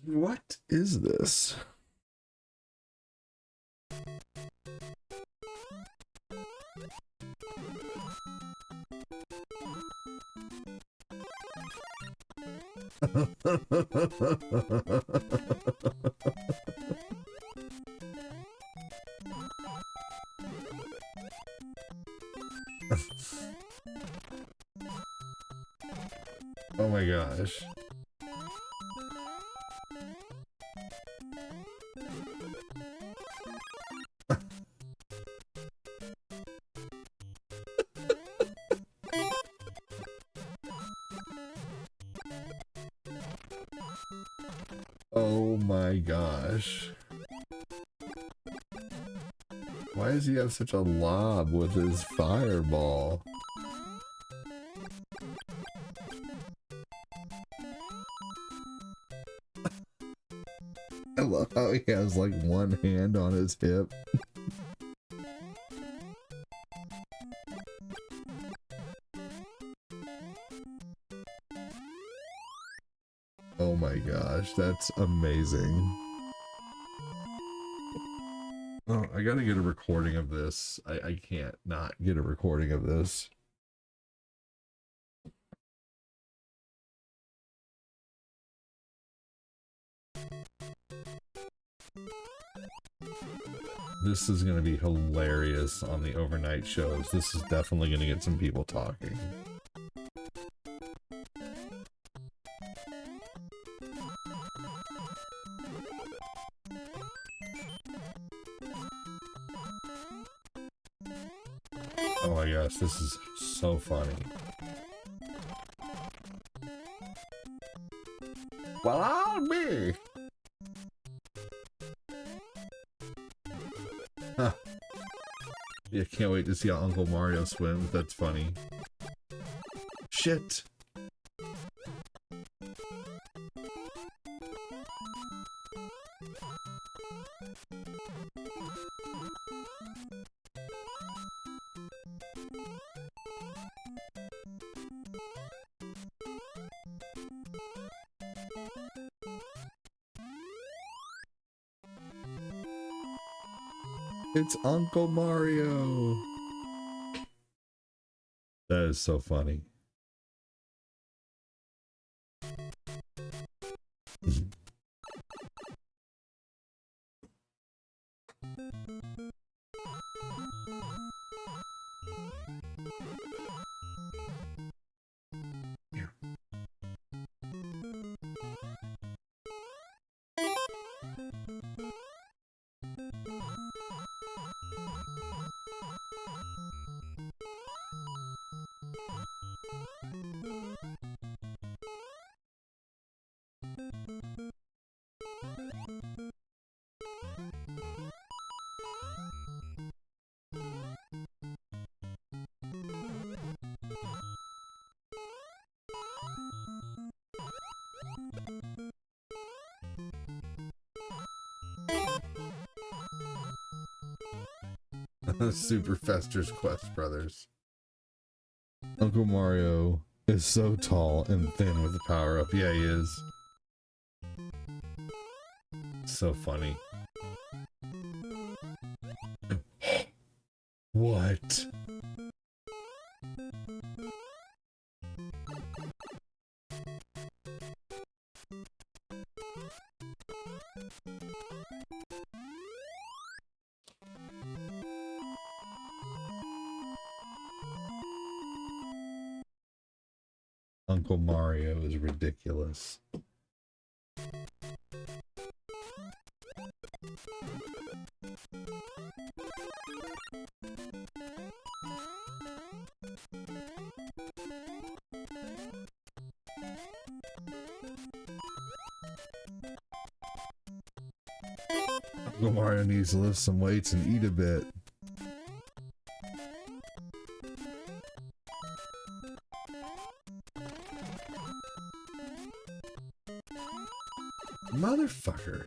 What is this? Oh my gosh. Oh my gosh. Why does he have such a lob with his fireball? I love how he has like one hand on his hip. Oh my gosh, that's amazing. Oh, I gotta get a recording of this. I can't not get a recording of this. This is gonna be hilarious on the overnight shows. This is definitely gonna get some people talking. Oh my gosh, this is so funny. Well, I'll be. Huh. Yeah, can't wait to see how Uncle Mario swims. That's funny. Shit. It's Uncle Mario. That is so funny. Super Fester's Quest Brothers. Uncle Mario is so tall and thin with the power up. Yeah, he is. So funny. What? Uncle Mario is ridiculous. Uncle Mario needs to lift some weights and eat a bit. Motherfucker.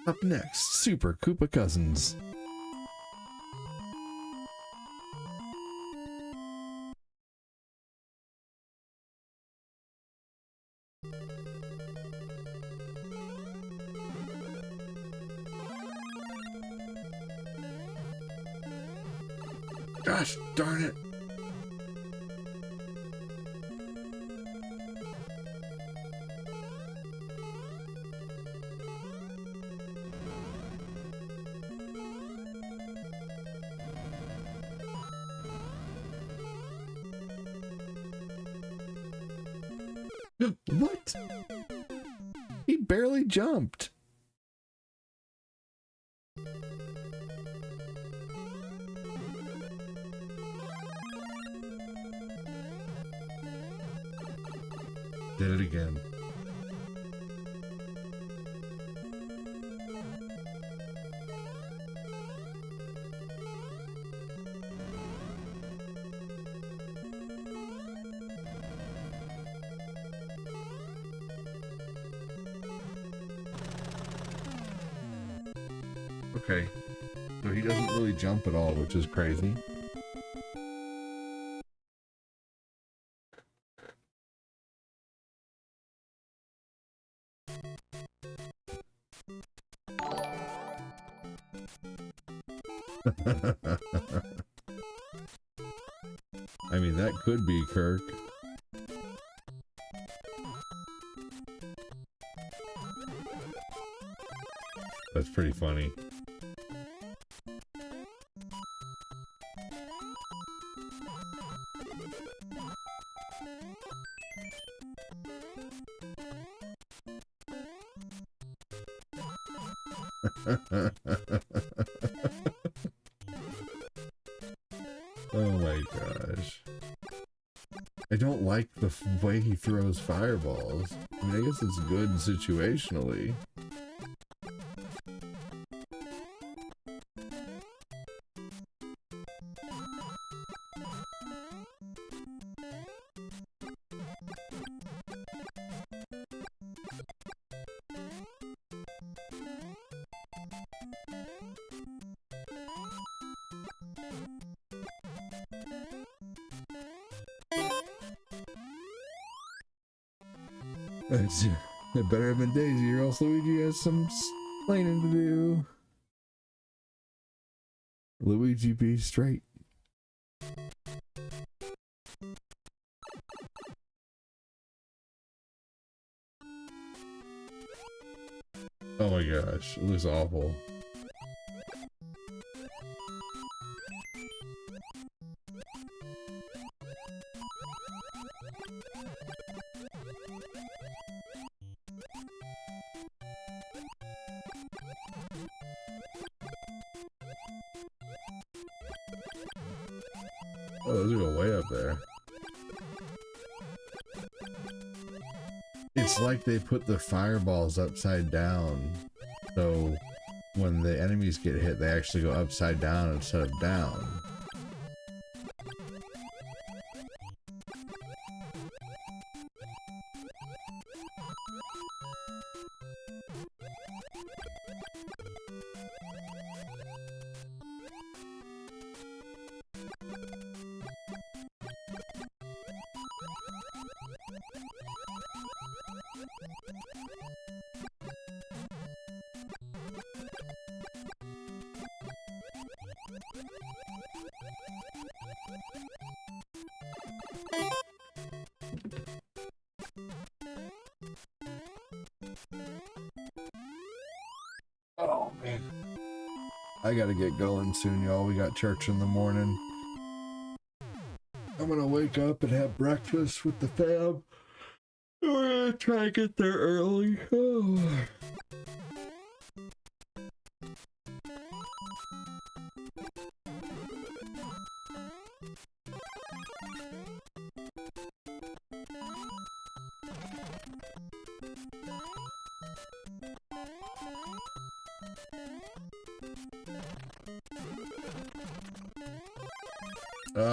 Up next, Super Koopa Cousins. Gosh darn it. What? He barely jumped. Did it again. Okay, so he doesn't really jump at all, which is crazy. I mean, that could be Kirk. That's pretty funny. Oh my gosh. I don't like the way he throws fireballs. I mean, I guess it's good situationally. It better have been Daisy, or else Luigi has some explaining to do. Luigi be straight. Oh my gosh, it looks awful. Oh, those go way up there. It's like they put the fireballs upside down, so when the enemies get hit, they actually go upside down instead of down. Oh man, I gotta get going soon, y'all. We got church in the morning. I'm gonna wake up and have breakfast with the fam. We're gonna try to get there early. Oh.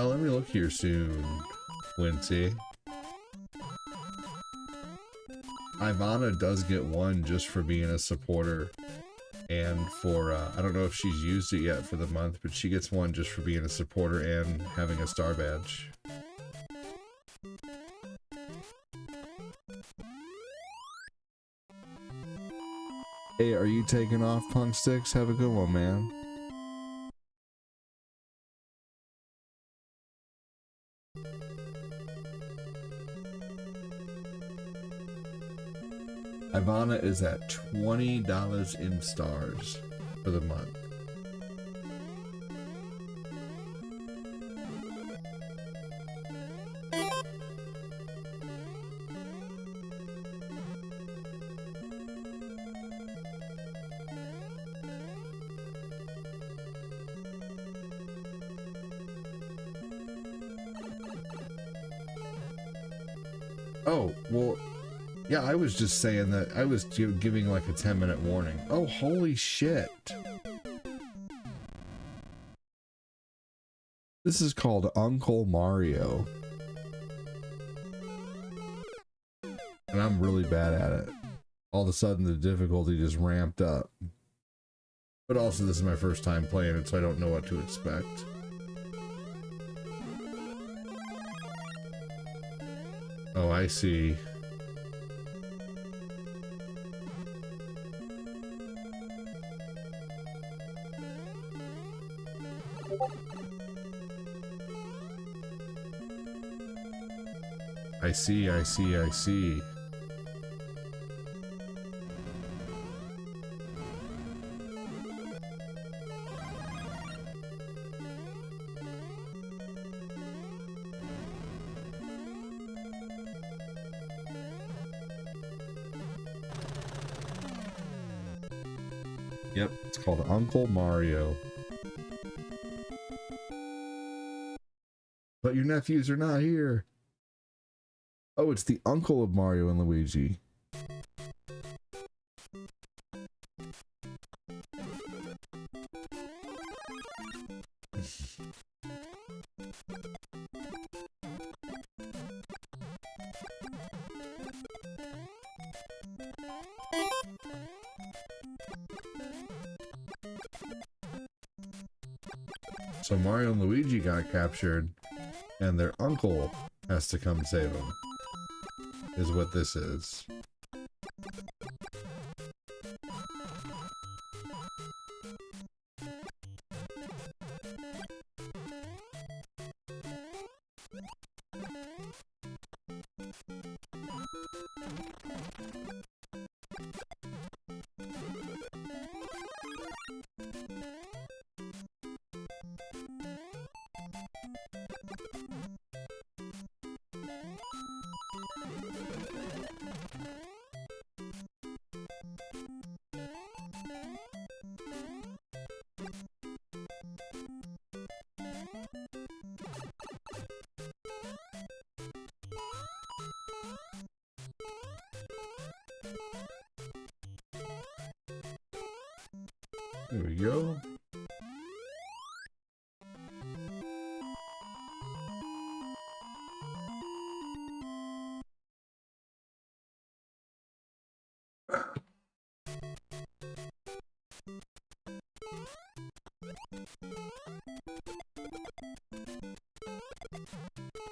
Let me look here soon, Quincy. Ivana does get one just for being a supporter, and for, I don't know if she's used it yet for the month, but she gets one just for being a supporter and having a star badge. Hey, are you taking off, Punk Sticks? Have a good one, man. Ivana is at $20 in stars for the month. Oh, well, yeah, I was just saying that I was giving like a 10-minute warning. Oh, holy shit. This is called Uncle Mario. And I'm really bad at it. All of a sudden the difficulty just ramped up. But also this is my first time playing it, so I don't know what to expect. Oh, I see. I see, I see, I see. Yep, it's called Uncle Mario. But your nephews are not here. Oh, it's the uncle of Mario and Luigi. So Mario and Luigi got captured, and their uncle has to come save them, is what this is. There we go.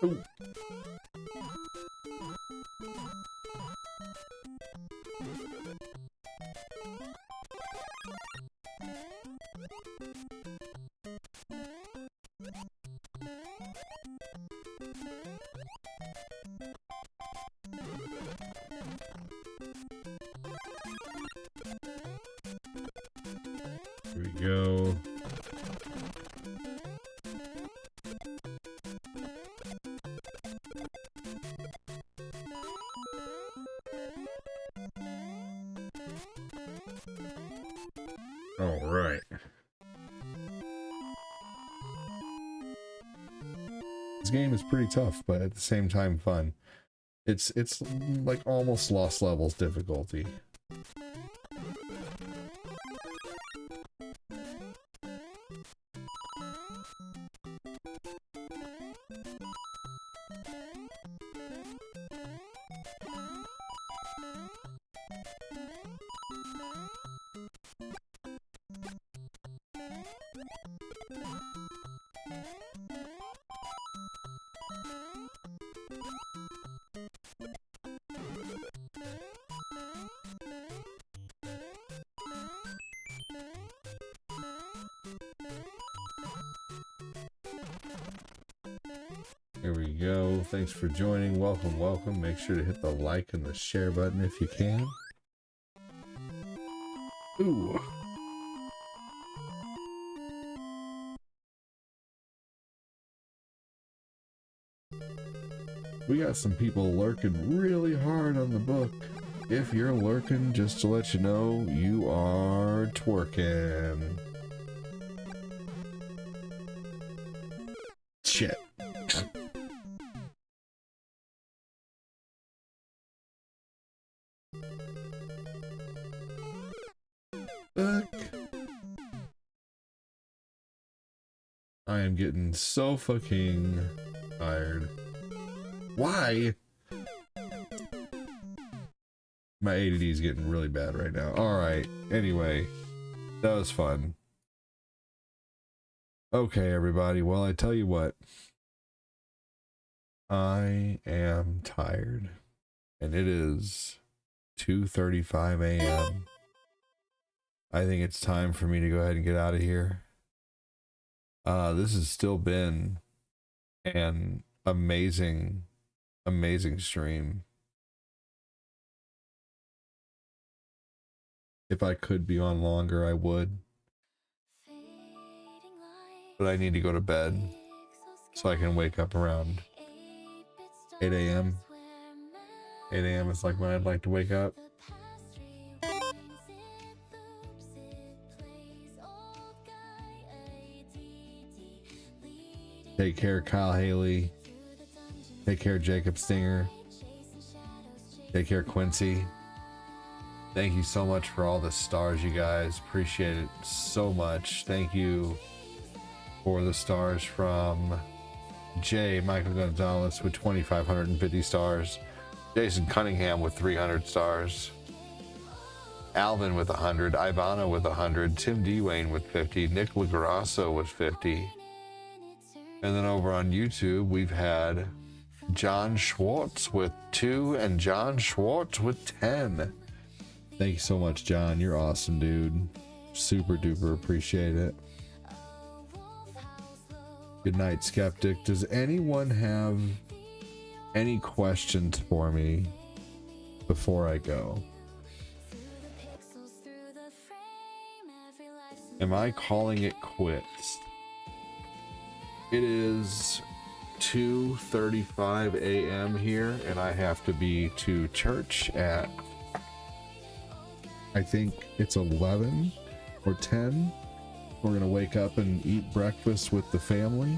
Ooh. Here we go. All right. This game is pretty tough, but at the same time fun. It's like almost Lost Levels difficulty. Here we go. Thanks for joining. Welcome, welcome. Make sure to hit the like and the share button if you can. Ooh. We got some people lurking really hard on the book. If you're lurking, just to let you know, you are twerking. Shit. I am getting so fucking tired. Why? My ADD is getting really bad right now. Alright, anyway. That was fun. Okay, everybody. Well, I tell you what. I am tired. And it is 2:35 a.m. I think it's time for me to go ahead and get out of here. This has still been an amazing Amazing stream. If I could be on longer, I would. But I need to go to bed so I can wake up around 8 a.m. 8 a.m. is like when I'd like to wake up. Take care, Kyle Haley. Take care, Jacob Stinger. Take care, Quincy. Thank you so much for all the stars, you guys. Appreciate it so much. Thank you for the stars from Jay Michael Gonzalez with 2,550 stars. Jason Cunningham with 300 stars. Alvin with 100. Ivana with 100. Tim Dwayne with 50. Nick Lagrasso with 50. And then over on YouTube, we've had John Schwartz with 2 and John Schwartz with 10. Thank you so much, John. You're awesome, dude. Super duper appreciate it. Good night, Skeptic. Does anyone have any questions for me before I go? Am I calling it quits? It is 2:35 a.m. here, and I have to be to church at, I think it's 11 or 10. We're gonna wake up and eat breakfast with the family,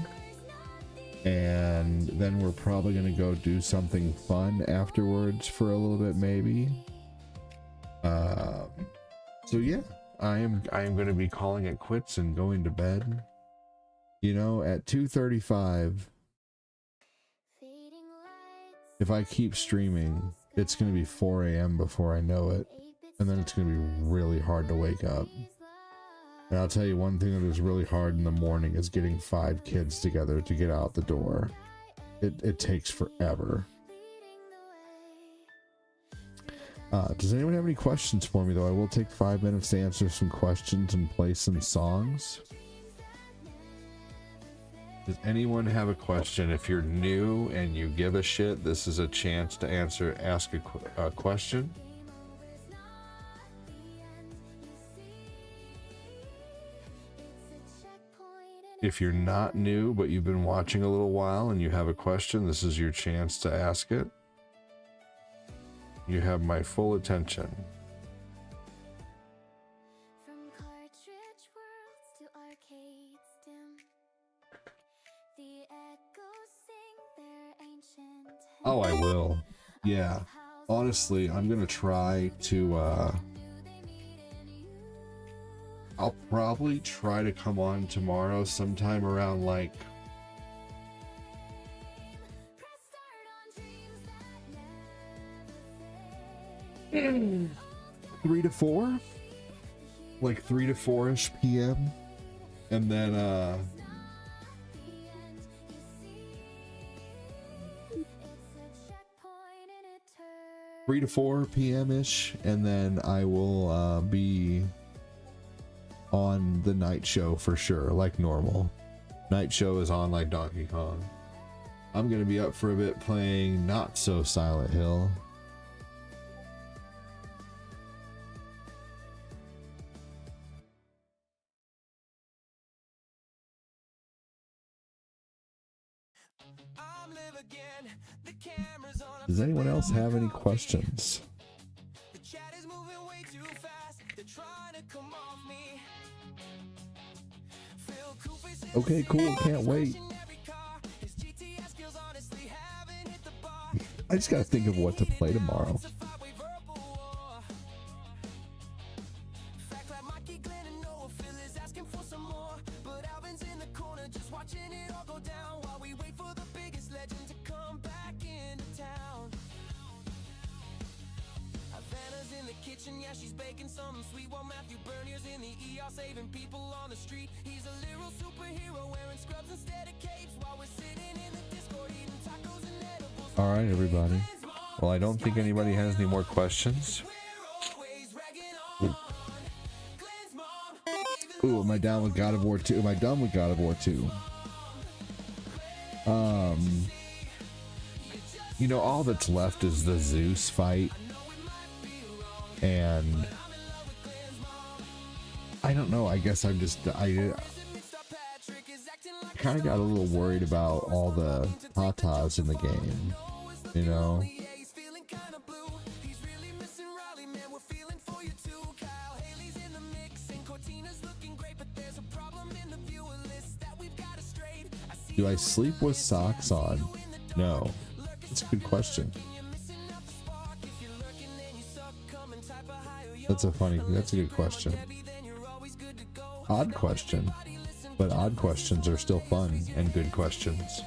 and then we're probably gonna go do something fun afterwards for a little bit, maybe. So yeah, I am gonna be calling it quits and going to bed. You know, at 2:35, if I keep streaming, it's gonna be 4 a.m. before I know it, and then it's gonna be really hard to wake up. And I'll tell you one thing that is really hard in the morning is getting 5 kids together to get out the door. It takes forever. Does anyone have any questions for me, though? I will take 5 minutes to answer some questions and play some songs. Does anyone have a question? If you're new and you give a shit, this is a chance to ask a question. If you're not new, but you've been watching a little while and you have a question, this is your chance to ask it. You have my full attention. Oh, I will. Yeah. Honestly, I'm gonna try to, I'll probably try to come on tomorrow sometime around like 3 to 4, like 3 to 4ish p.m. and then 3 to 4 p.m. ish, and then I will be on the night show for sure, like normal. Night show is on like Donkey Kong. I'm gonna be up for a bit playing Not So Silent Hill. Does anyone else have any questions? Okay, cool. Can't wait. I just gotta think of what to play tomorrow. All right, everybody. Well, I don't think anybody has any more questions. Ooh, am I down with God of War 2? Am I done with God of War 2? You know, all that's left is the Zeus fight. And I don't know, I guess I'm just, I kind of got a little worried about all the tatas in the game, you know? Do I sleep with socks on? No. That's a good question. That's a good question. Odd question. But odd questions are still fun and good questions.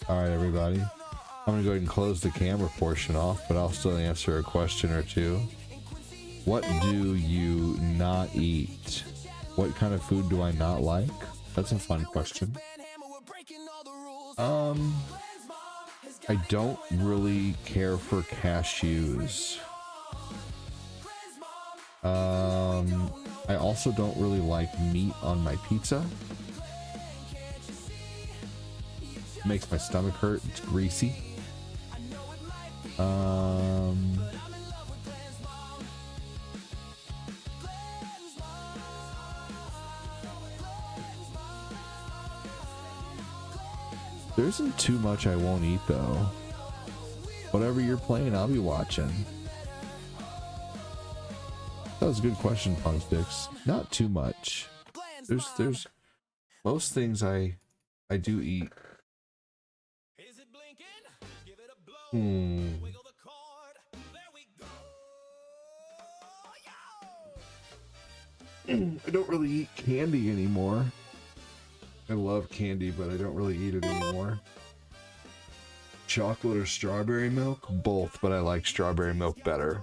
All right, everybody. I'm gonna go ahead and close the camera portion off, but I'll still answer a question or two. What do you not eat? What kind of food do I not like? That's a fun question. I don't really care for cashews. I also don't really like meat on my pizza. It makes my stomach hurt. It's greasy. There isn't too much I won't eat though. Whatever you're playing, I'll be watching. That was a good question, Punksticks. Not too much. There's most things I do eat. I don't really eat candy anymore. I love candy, but I don't really eat it anymore. Chocolate or strawberry milk? Both, but I like strawberry milk better.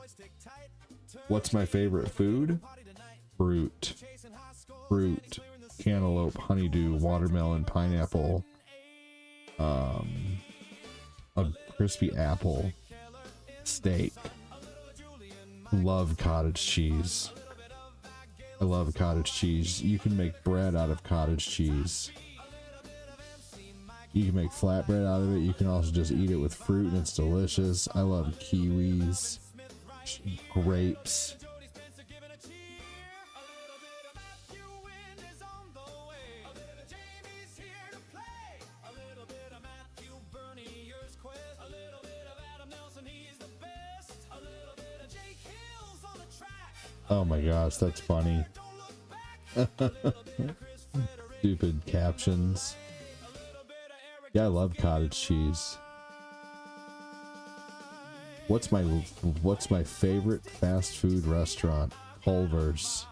What's my favorite food? Fruit. Fruit. Cantaloupe, honeydew, watermelon, pineapple. A crispy apple. Steak. Love cottage cheese. I love cottage cheese. You can make bread out of cottage cheese. You can make flatbread out of it. You can also just eat it with fruit and it's delicious. I love kiwis, grapes. Oh my gosh, that's funny. Stupid captions. Yeah, I love cottage cheese. What's my favorite fast food restaurant? Culver's.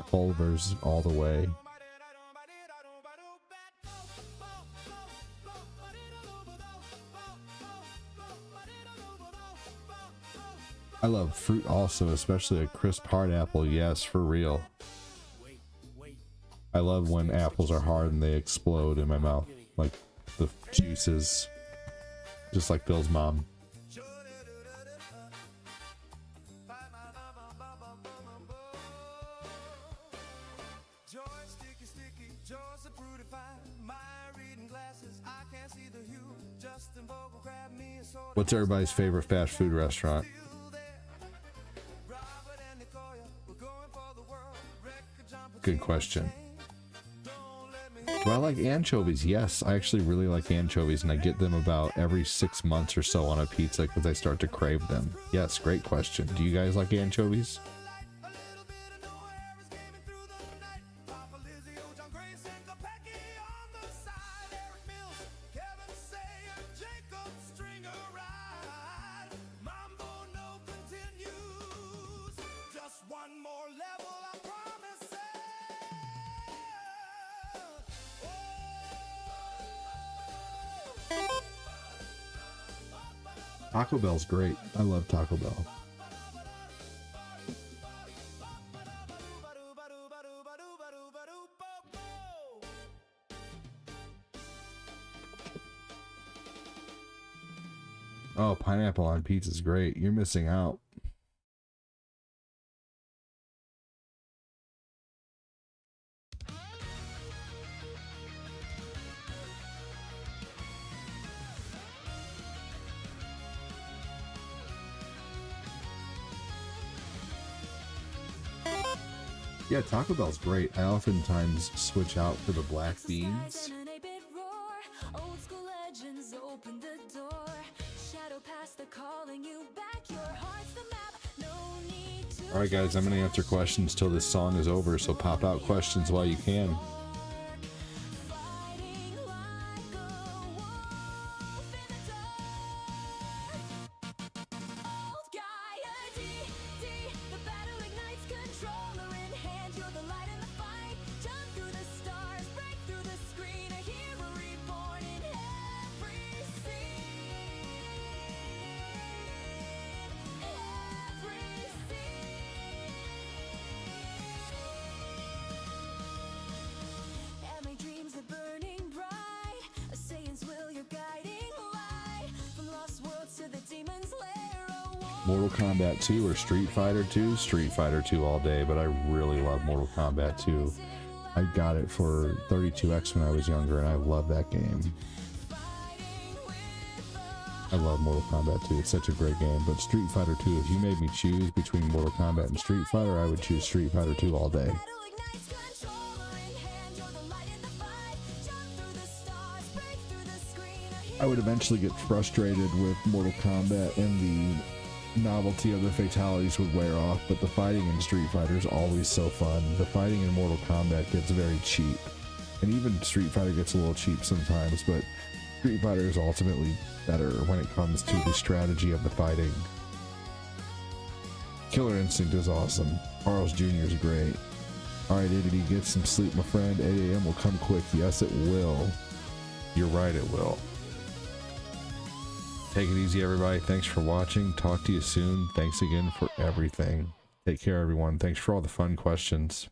Culver's all the way. I love fruit also, especially a crisp hard apple. Yes, for real. I love when apples are hard and they explode in my mouth, like the juices, just like Bill's mom. What's everybody's favorite fast food restaurant? Good question. Do I like anchovies? Yes, I actually really like anchovies, and I get them about every 6 months or so on a pizza because I start to crave them. Yes, great question. Do you guys like anchovies? Taco Bell's great. I love Taco Bell. Oh, pineapple on pizza is great. You're missing out. Yeah, Taco Bell's great. I oftentimes switch out for the black beans. Alright guys, I'm going to answer questions till this song is over, so pop out questions while you can. Mortal Kombat 2 or Street Fighter 2? Street Fighter 2 all day, but I really love Mortal Kombat 2. I got it for 32X when I was younger, and I love that game. I love Mortal Kombat 2. It's such a great game, but Street Fighter 2, if you made me choose between Mortal Kombat and Street Fighter, I would choose Street Fighter 2 all day. I would eventually get frustrated with Mortal Kombat and the novelty of the fatalities would wear off, but the fighting in Street Fighter is always so fun. The fighting in Mortal Kombat gets very cheap, and even Street Fighter gets a little cheap sometimes, but Street Fighter is ultimately better when it comes to the strategy of the fighting. Killer Instinct is awesome. Carl's Jr. is great. Alright, Idity, get some sleep, my friend. 8 a.m. will come quick. Yes, it will. You're right, it will. Take it easy, everybody. Thanks for watching. Talk to you soon. Thanks again for everything. Take care, everyone. Thanks for all the fun questions.